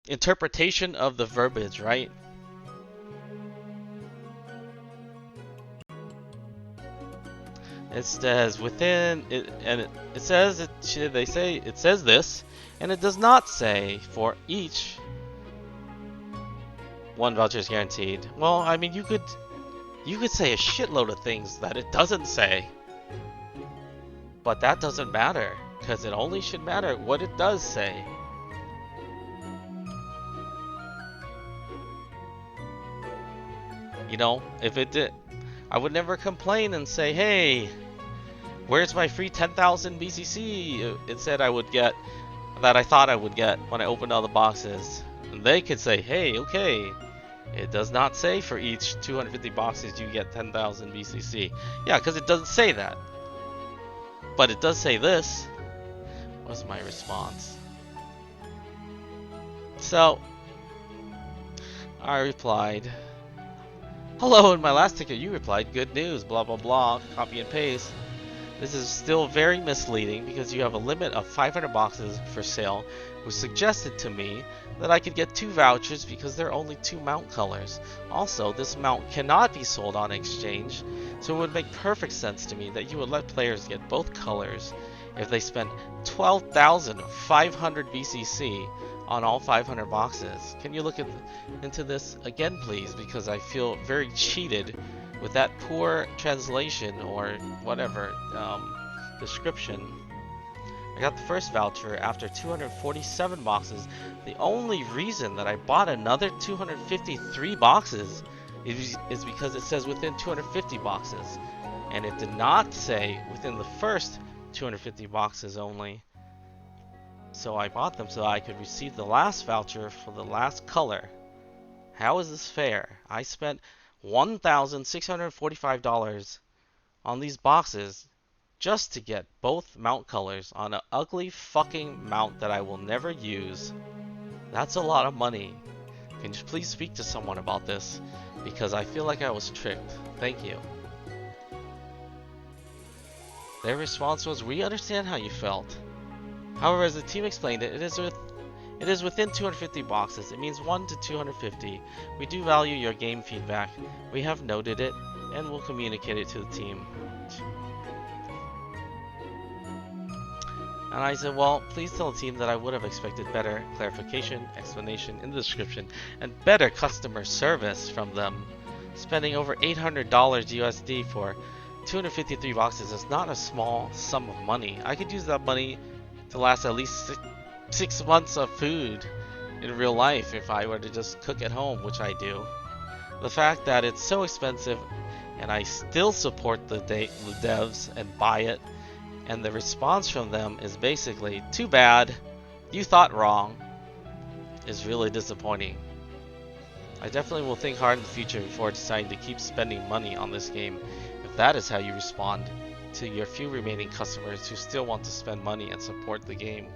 interpretation of the verbiage, right? It says within it, and it says it. They say it says this, and it does not say for each one voucher is guaranteed. Well, I mean, you could say a shitload of things that it doesn't say, but that doesn't matter because it only should matter what it does say. You know, if it did, I would never complain and say, hey, where's my free 10,000 BCC? It said I would get, that I thought I would get when I opened all the boxes. And they could say, hey, okay, it does not say for each 250 boxes you get 10,000 BCC. Yeah, because it doesn't say that. But it does say this. What's my response? So, I replied, hello, in my last ticket you replied, good news, blah blah blah, copy and paste. This is still very misleading because you have a limit of 500 boxes for sale, which suggested to me that I could get 2 vouchers because there are only 2 mount colors. Also, this mount cannot be sold on exchange, so it would make perfect sense to me that you would let players get both colors if they spend 12,500 BCC on all 500 boxes. Can you look into this again, please? Because I feel very cheated with that poor translation or whatever description. I got the first voucher after 247 boxes. The only reason that I bought another 253 boxes is because it says within 250 boxes, and it did not say within the first 250 boxes only. So I bought them so I could receive the last voucher for the last color. How is this fair? I spent $1,645 on these boxes just to get both mount colors on an ugly fucking mount that I will never use. That's a lot of money. Can you please speak to someone about this? Because I feel like I was tricked. Thank you. Their response was, we understand how you felt. However, as the team explained it, it is within 250 boxes. It means 1 to 250. We do value your game feedback. We have noted it, and will communicate it to the team. And I said, well, please tell the team that I would have expected better clarification, explanation in the description, and better customer service from them. Spending over $800 USD for 253 boxes is not a small sum of money. I could use that money to last at least 6 months of food in real life if I were to just cook at home, which I do. The fact that it's so expensive and I still support the devs and buy it, and the response from them is basically, too bad, you thought wrong, is really disappointing. I definitely will think hard in the future before deciding to keep spending money on this game, if that is how you respond to your few remaining customers who still want to spend money and support the game.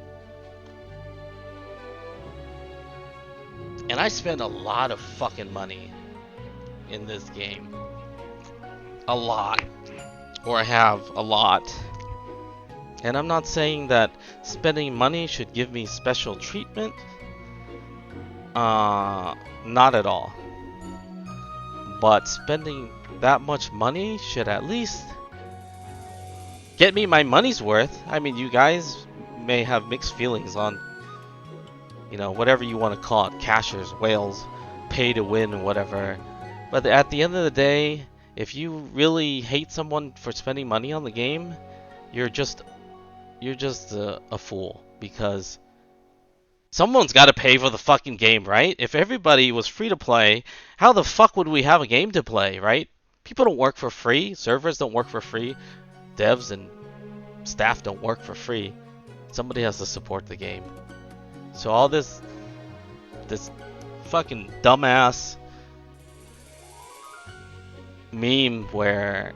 And I spend a lot of fucking money in this game. A lot. Or I have a lot. And I'm not saying that spending money should give me special treatment. Not at all. But spending that much money should at least get me my money's worth. I mean, you guys may have mixed feelings on, you know, whatever you want to call it, cashers, whales, pay to win, whatever. But at the end of the day, if you really hate someone for spending money on the game, you're just a fool, because Someone's got to pay for the fucking game, right? If everybody was free to play, how the fuck would we have a game to play, right? People don't work for free. Servers don't work for free. Devs and staff don't work for free. Somebody has to support the game. So all this fucking dumbass meme where,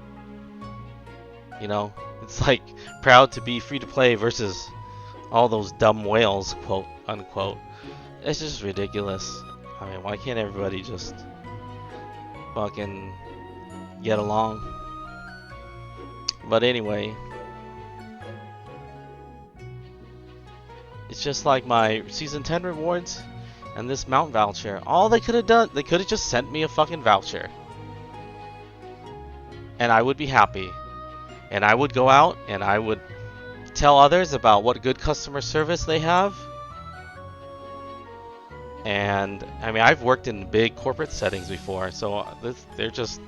you know, it's like proud to be free to play versus all those dumb whales, quote unquote. It's just ridiculous. I mean, why can't everybody just fucking get along? But anyway, it's just like my season 10 rewards and this mount voucher. All they could have done, they could have just sent me a fucking voucher. And I would be happy. And I would go out and I would tell others about what good customer service they have. And I mean, I've worked in big corporate settings before, so they're just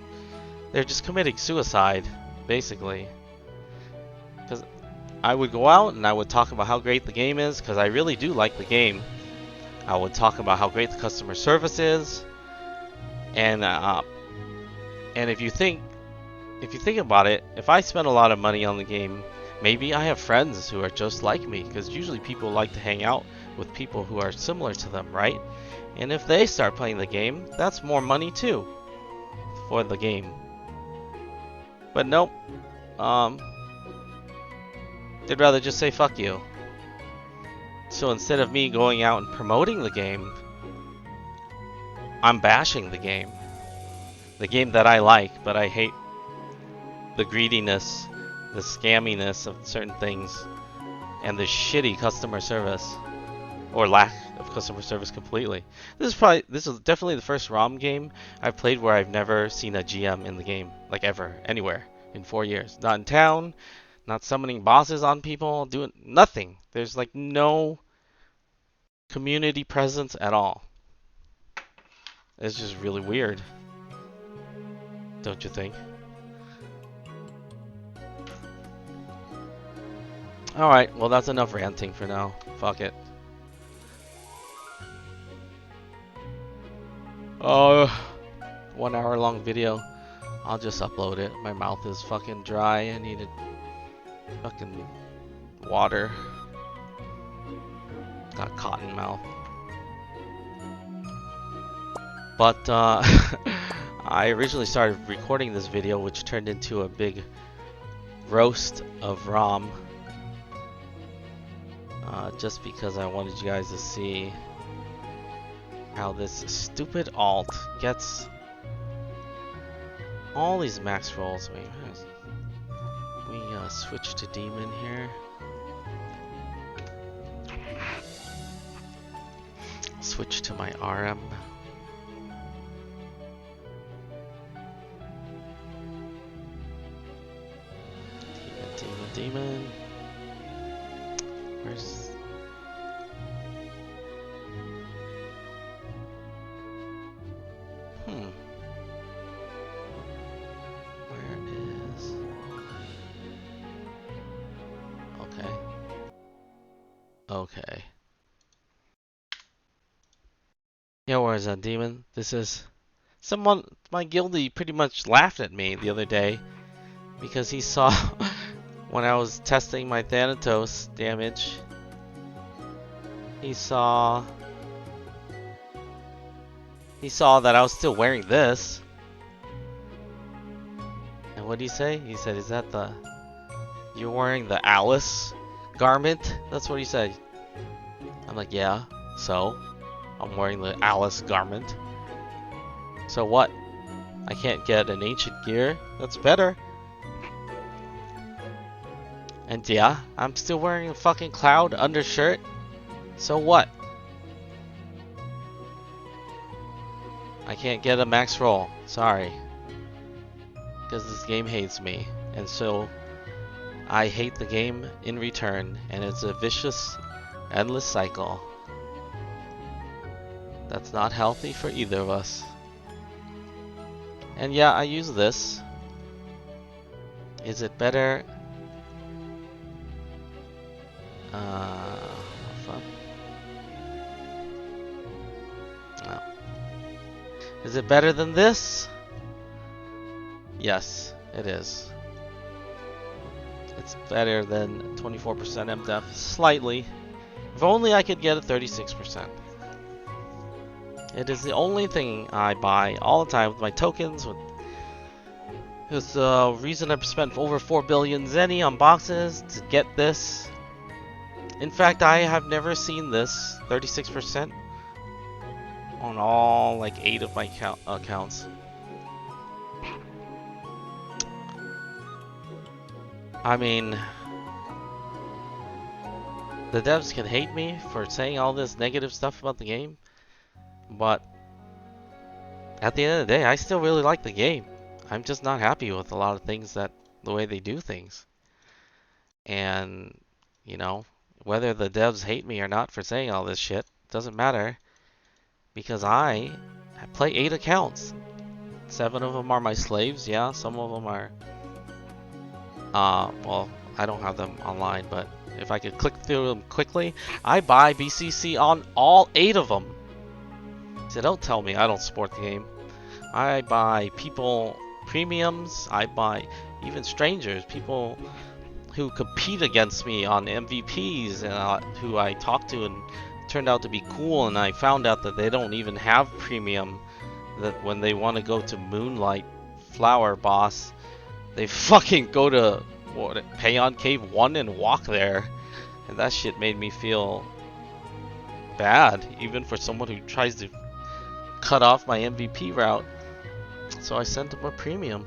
committing suicide, basically. Because I would go out and I would talk about how great the game is, because I really do like the game. I would talk about how great the customer service is, and if you think about it, if I spend a lot of money on the game, maybe I have friends who are just like me, because usually people like to hang out with people who are similar to them, right? And if they start playing the game, that's more money too for the game. But nope, they'd rather just say fuck you. So instead of me going out and promoting the game, I'm bashing the game that I like, but I hate the greediness, the scamminess of certain things, and the shitty customer service, or lack of customer service completely. This is definitely the first ROM game I've played where I've never seen a GM in the game, like ever, anywhere, in 4 years. Not in town, not summoning bosses on people, doing nothing. There's like no community presence at all. It's just really weird, don't you think? Alright, well that's enough ranting for now. Fuck it. 1 hour long video. I'll just upload it. My mouth is fucking dry. I needed fucking water. Got cotton mouth. But I originally started recording this video, which turned into a big roast of ROM. Just because I wanted you guys to see how this stupid alt gets all these max rolls. Wait, we switch to demon here. Switch to my RM. Demon. Where's... Where is... Okay. Okay. Yeah, where's that demon? This is... Someone... My guildie pretty much laughed at me the other day because he saw... when I was testing my Thanatos damage, he saw that I was still wearing this. And what did he say? He said, "Is that you're wearing the Alice garment?" That's what he said. I'm like, "Yeah, so I'm wearing the Alice garment. So what? I can't get an ancient gear? That's better." And yeah, I'm still wearing a fucking cloud undershirt. So what? I can't get a max roll. Sorry. Because this game hates me. And so I hate the game in return. And it's a vicious, endless cycle. That's not healthy for either of us. And yeah, I use this. Is it better? Fuck. Is it better than this? Yes, it is. It's better than 24% MDEF, slightly. If only I could get a 36%. It is the only thing I buy all the time with my tokens. It's the reason I've spent over 4 billion zenny on boxes to get this. In fact, I have never seen this 36% on all like 8 of my accounts. I mean, the devs can hate me for saying all this negative stuff about the game, but at the end of the day, I still really like the game. I'm just not happy with a lot of things the way they do things. And, you know, whether the devs hate me or not for saying all this shit, doesn't matter. Because I play 8 accounts. 7 of them are my slaves, yeah. Some of them are, well, I don't have them online, but if I could click through them quickly, I buy BCC on all 8 of them. So don't tell me I don't support the game. I buy people premiums, I buy even strangers, people who compete against me on MVPs, and who I talked to and turned out to be cool, and I found out that they don't even have premium, that when they want to go to Moonlight Flower Boss, they fucking go to Payon Cave 1 and walk there. And that shit made me feel bad, even for someone who tries to cut off my MVP route. So I sent them a premium.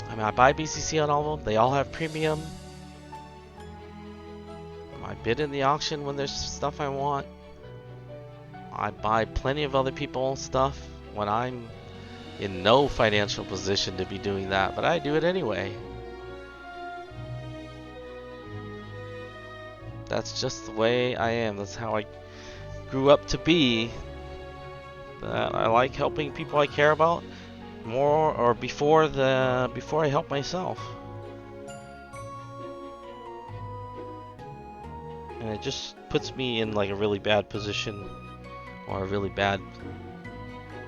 I mean, I buy BCC on all of them. They all have premium. I bid in the auction when there's stuff I want. I buy plenty of other people's stuff when I'm in no financial position to be doing that, but I do it anyway. That's just the way I am. That's how I grew up to be. I like helping people I care about more, or before I help myself. And it just puts me in like a really bad position or a really bad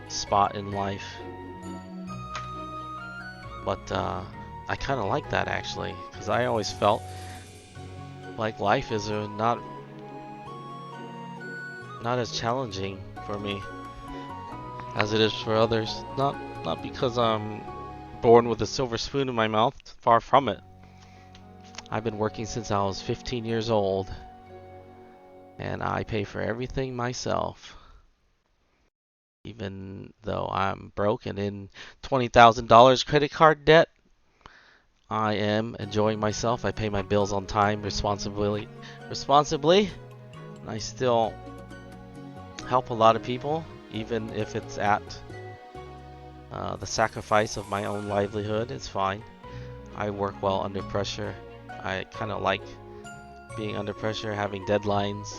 spot in life. But I kind of like that actually, because I always felt like life is not as challenging for me as it is for others. Not because I'm born with a silver spoon in my mouth, far from it. I've been working since I was 15 years old, and I pay for everything myself. Even though I'm broke and in $20,000 credit card debt, I am enjoying myself. I pay my bills on time, responsibly, and I still help a lot of people, even if it's at the sacrifice of my own livelihood. It's fine. I work well under pressure. I kind of like being under pressure, having deadlines,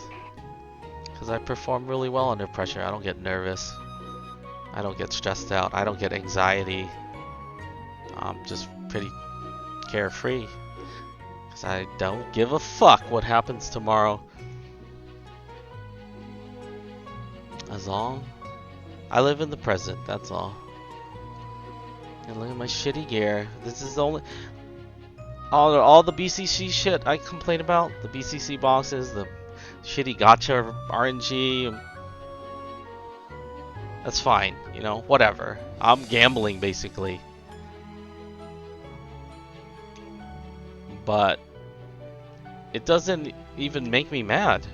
because I perform really well under pressure. I don't get nervous. I don't get stressed out. I don't get anxiety. I'm just pretty carefree, because I don't give a fuck what happens tomorrow. As long I live in the present, that's all. And look at my shitty gear. This is the only... All the BCC shit I complain about, the BCC boxes, the shitty Gacha RNG, that's fine, you know, whatever. I'm gambling basically. But it doesn't even make me mad.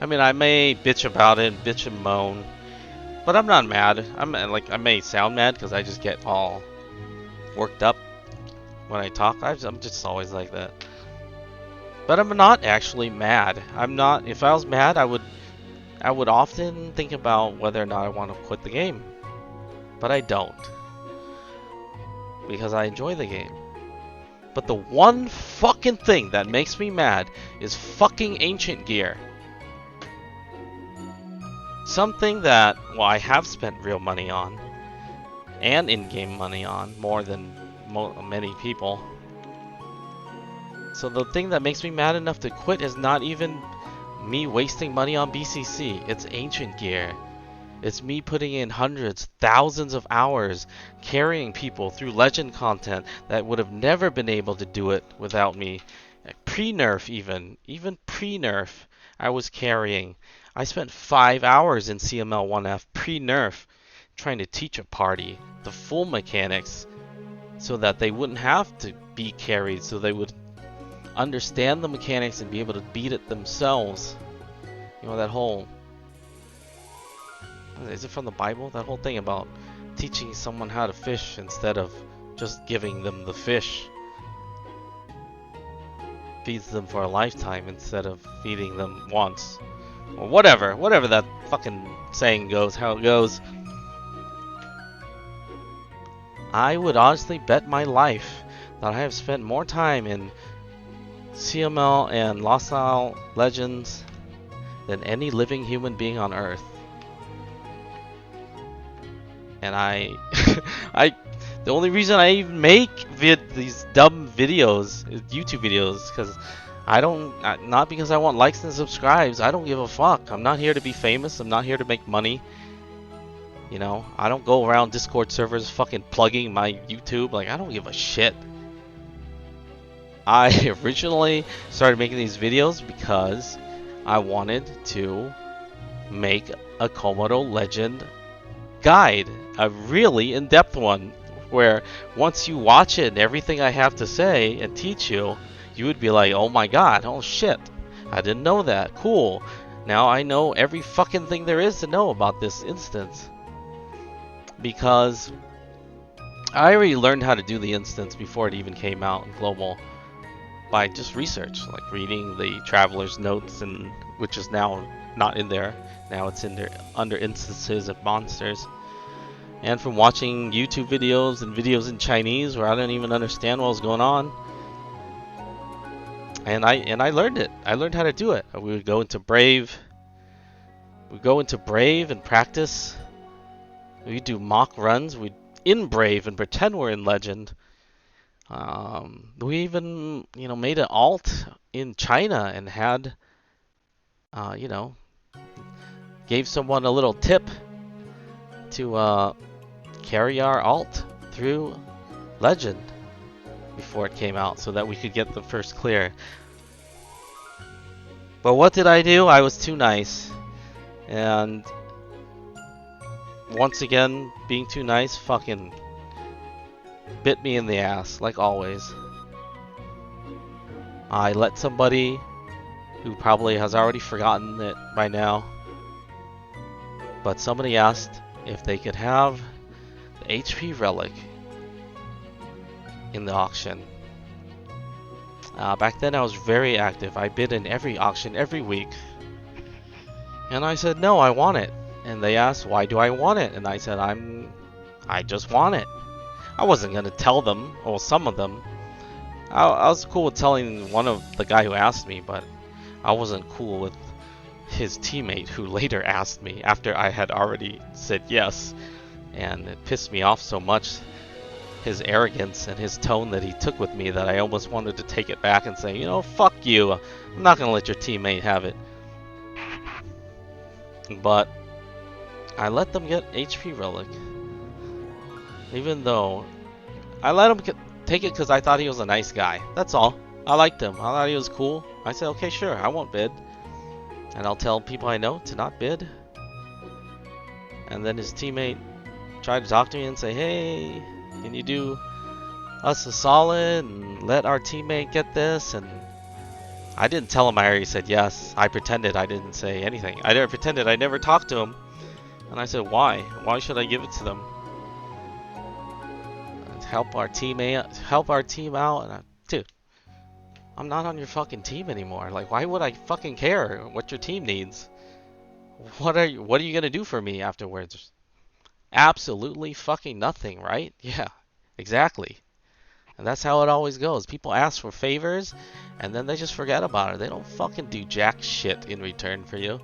I mean, I may bitch about it, bitch and moan, but I'm not mad. I may sound mad because I just get all worked up when I talk. I'm just always like that. But I'm not actually mad. I'm not. If I was mad, I would often think about whether or not I want to quit the game. But I don't, because I enjoy the game. But the one fucking thing that makes me mad is fucking ancient gear. Something that, well, I have spent real money on, and in-game money on, more than many people. So the thing that makes me mad enough to quit is not even me wasting money on BCC. It's ancient gear. It's me putting in hundreds, thousands of hours carrying people through legend content that would have never been able to do it without me. Pre-nerf even pre-nerf, I was carrying. I spent 5 hours in CML 1F pre-nerf trying to teach a party the full mechanics so that they wouldn't have to be carried, so they would understand the mechanics and be able to beat it themselves. You know, that whole... Is it from the Bible? That whole thing about teaching someone how to fish instead of just giving them the fish. Feeds them for a lifetime instead of feeding them once. Or whatever that fucking saying goes, how it goes. I would honestly bet my life that I have spent more time in CML and Lost Isle Legends than any living human being on Earth. And the only reason I even make these dumb videos, YouTube videos, because not because I want likes and subscribes. I don't give a fuck. I'm not here to be famous. I'm not here to make money. You know, I don't go around Discord servers fucking plugging my YouTube. Like, I don't give a shit. I originally started making these videos because I wanted to make a Komodo Legend guide, a really in-depth one, where once you watch it and everything I have to say and teach you, you would be like, oh my god, oh shit, I didn't know that, cool, now I know every fucking thing there is to know about this instance. Because I already learned how to do the instance before it even came out in global by just research, like reading the Traveler's Notes, and which is now not in there. Now it's in there under instances of monsters. And from watching YouTube videos and videos in Chinese where I didn't even understand what was going on. And I learned it. I learned how to do it. We would go into Brave. We'd go into Brave and practice. We'd do mock runs. We'd in Brave and pretend we're in Legend. We even, you know, made an alt in China and had, you know, gave someone a little tip to carry our alt through Legend before it came out so that we could get the first clear. But what did I do? I was too nice. And once again, being too nice fucking bit me in the ass, like always. I let somebody who probably has already forgotten it by now, but somebody asked if they could have the HP relic in the auction. Back then I was very active. I bid in every auction every week. And I said, no, I want it. And they asked, why do I want it? And I said, I just want it. I wasn't going to tell them, or some of them. I was cool with telling one of the guy who asked me, but I wasn't cool with his teammate who later asked me after I had already said yes. And it pissed me off so much, his arrogance and his tone that he took with me, that I almost wanted to take it back and say, you know, fuck you. I'm not going to let your teammate have it. But I let them get HP relic. Even though I let him take it because I thought he was a nice guy. That's all. I liked him. I thought he was cool. I said, okay, sure, I won't bid. And I'll tell people I know to not bid. And then his teammate tried to talk to me and say, hey, can you do us a solid and let our teammate get this? And I didn't tell him I already said yes. I pretended I didn't say anything. I pretended I never talked to him. And I said, why? Why should I give it to them? Help our team out. And dude, I'm not on your fucking team anymore. Like, why would I fucking care what your team needs? What are you gonna do for me afterwards? Absolutely fucking nothing, right? Yeah, exactly. And that's how it always goes. People ask for favors, and then they just forget about it. They don't fucking do jack shit in return for you.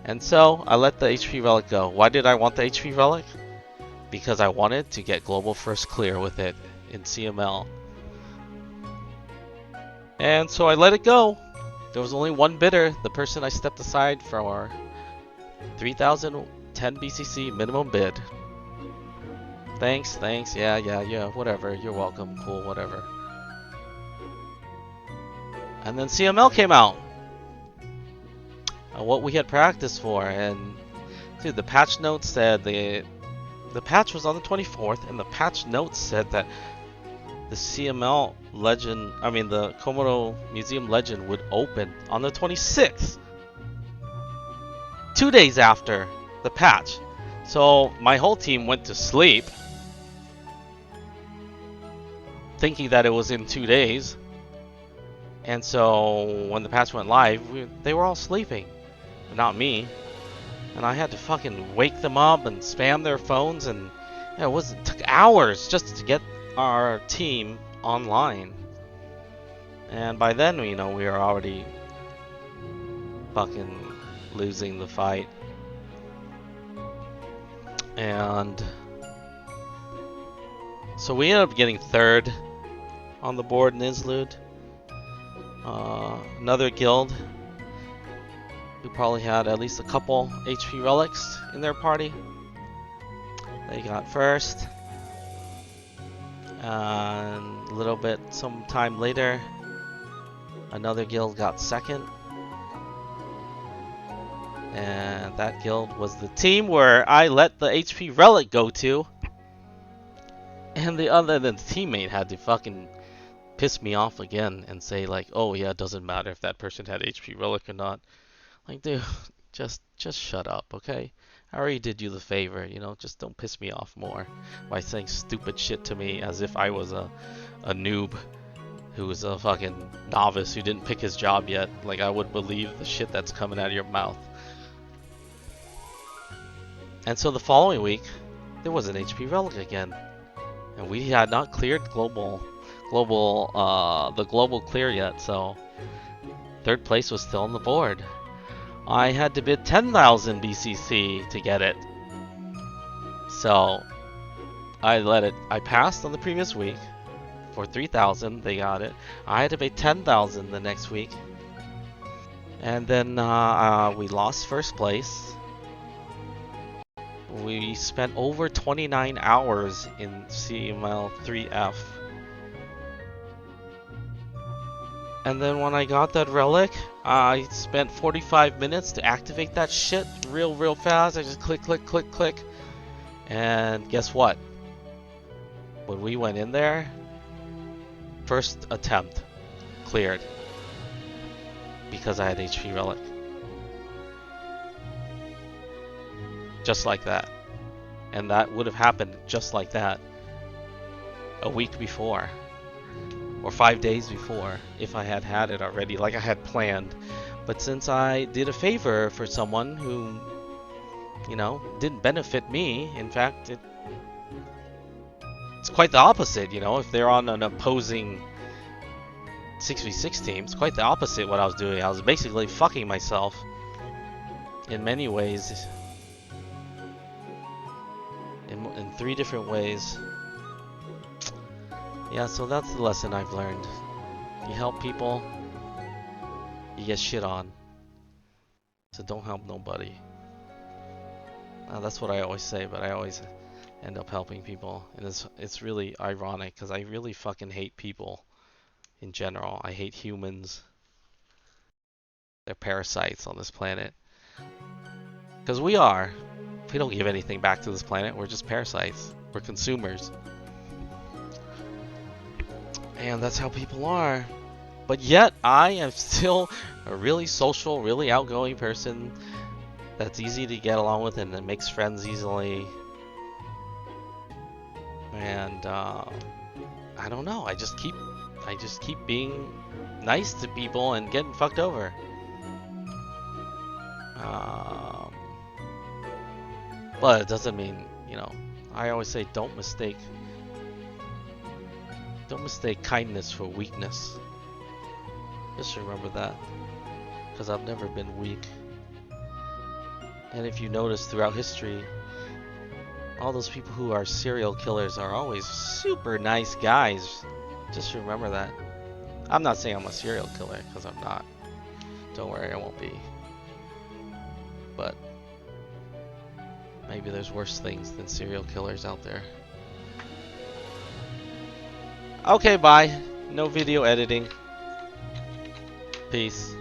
And so, I let the HP relic go. Why did I want the HP relic? Because I wanted to get global first clear with it in CML. And so I let it go. There was only one bidder, the person I stepped aside for. 3,010 BCC minimum bid. Thanks, yeah, whatever. You're welcome, cool, whatever. And then CML came out. What we had practiced for, and dude, the patch notes said the patch was on the 24th, and the patch notes said that the CML legend, the Komodo Museum legend would open on the 26th. 2 days after the patch. So my whole team went to sleep thinking that it was in 2 days. And so when the patch went live, they were all sleeping. But not me. And I had to fucking wake them up and spam their phones, and it took hours just to get our team online. And by then, we were already fucking losing the fight. And so we ended up getting third on the board in Islud. Another guild who probably had at least a couple HP relics in their party. They got first. And a little bit some time later, another guild got second. And that guild was the team where I let the HP relic go to. And the teammate had to fucking piss me off again and say like, oh yeah, it doesn't matter if that person had HP relic or not. Like, dude, just shut up, okay? I already did you the favor, just don't piss me off more by saying stupid shit to me as if I was a noob who was a fucking novice who didn't pick his job yet. Like, I would believe the shit that's coming out of your mouth. And so the following week, there was an HP relic again. And we had not cleared the global clear yet, so third place was still on the board. I had to bid 10,000 BCC to get it. So I passed on the previous week for 3,000, they got it. I had to pay 10,000 the next week. And then we lost first place. We spent over 29 hours in CML 3F. And then when I got that relic, I spent 45 minutes to activate that shit real fast. I just click. And guess what? When we went in there, first attempt cleared because I had HP relic. Just like that. And that would have happened just like that a week before. Or 5 days before, if I had it already, like I had planned. But since I did a favor for someone who, didn't benefit me, in fact, it's quite the opposite, if they're on an opposing 6v6 team, it's quite the opposite what I was doing. I was basically fucking myself in many ways. In 3 different ways. Yeah, so that's the lesson I've learned. You help people, you get shit on. So don't help nobody. That's what I always say, but I always end up helping people. And it's really ironic, because I really fucking hate people in general. I hate humans. They're parasites on this planet. Because we are. We don't give anything back to this planet. We're just parasites. We're consumers. And that's how people are. But yet, I am still a really social, really outgoing person that's easy to get along with and that makes friends easily. And I don't know. I just keep being nice to people and getting fucked over. But it doesn't mean, I always say don't mistake kindness for weakness. Just remember that, because I've never been weak. And if you notice throughout history, all those people who are serial killers are always super nice guys. Just remember that. I'm not saying I'm a serial killer, because I'm not. Don't worry, I won't be. But maybe there's worse things than serial killers out there. Okay, bye. No video editing. Peace.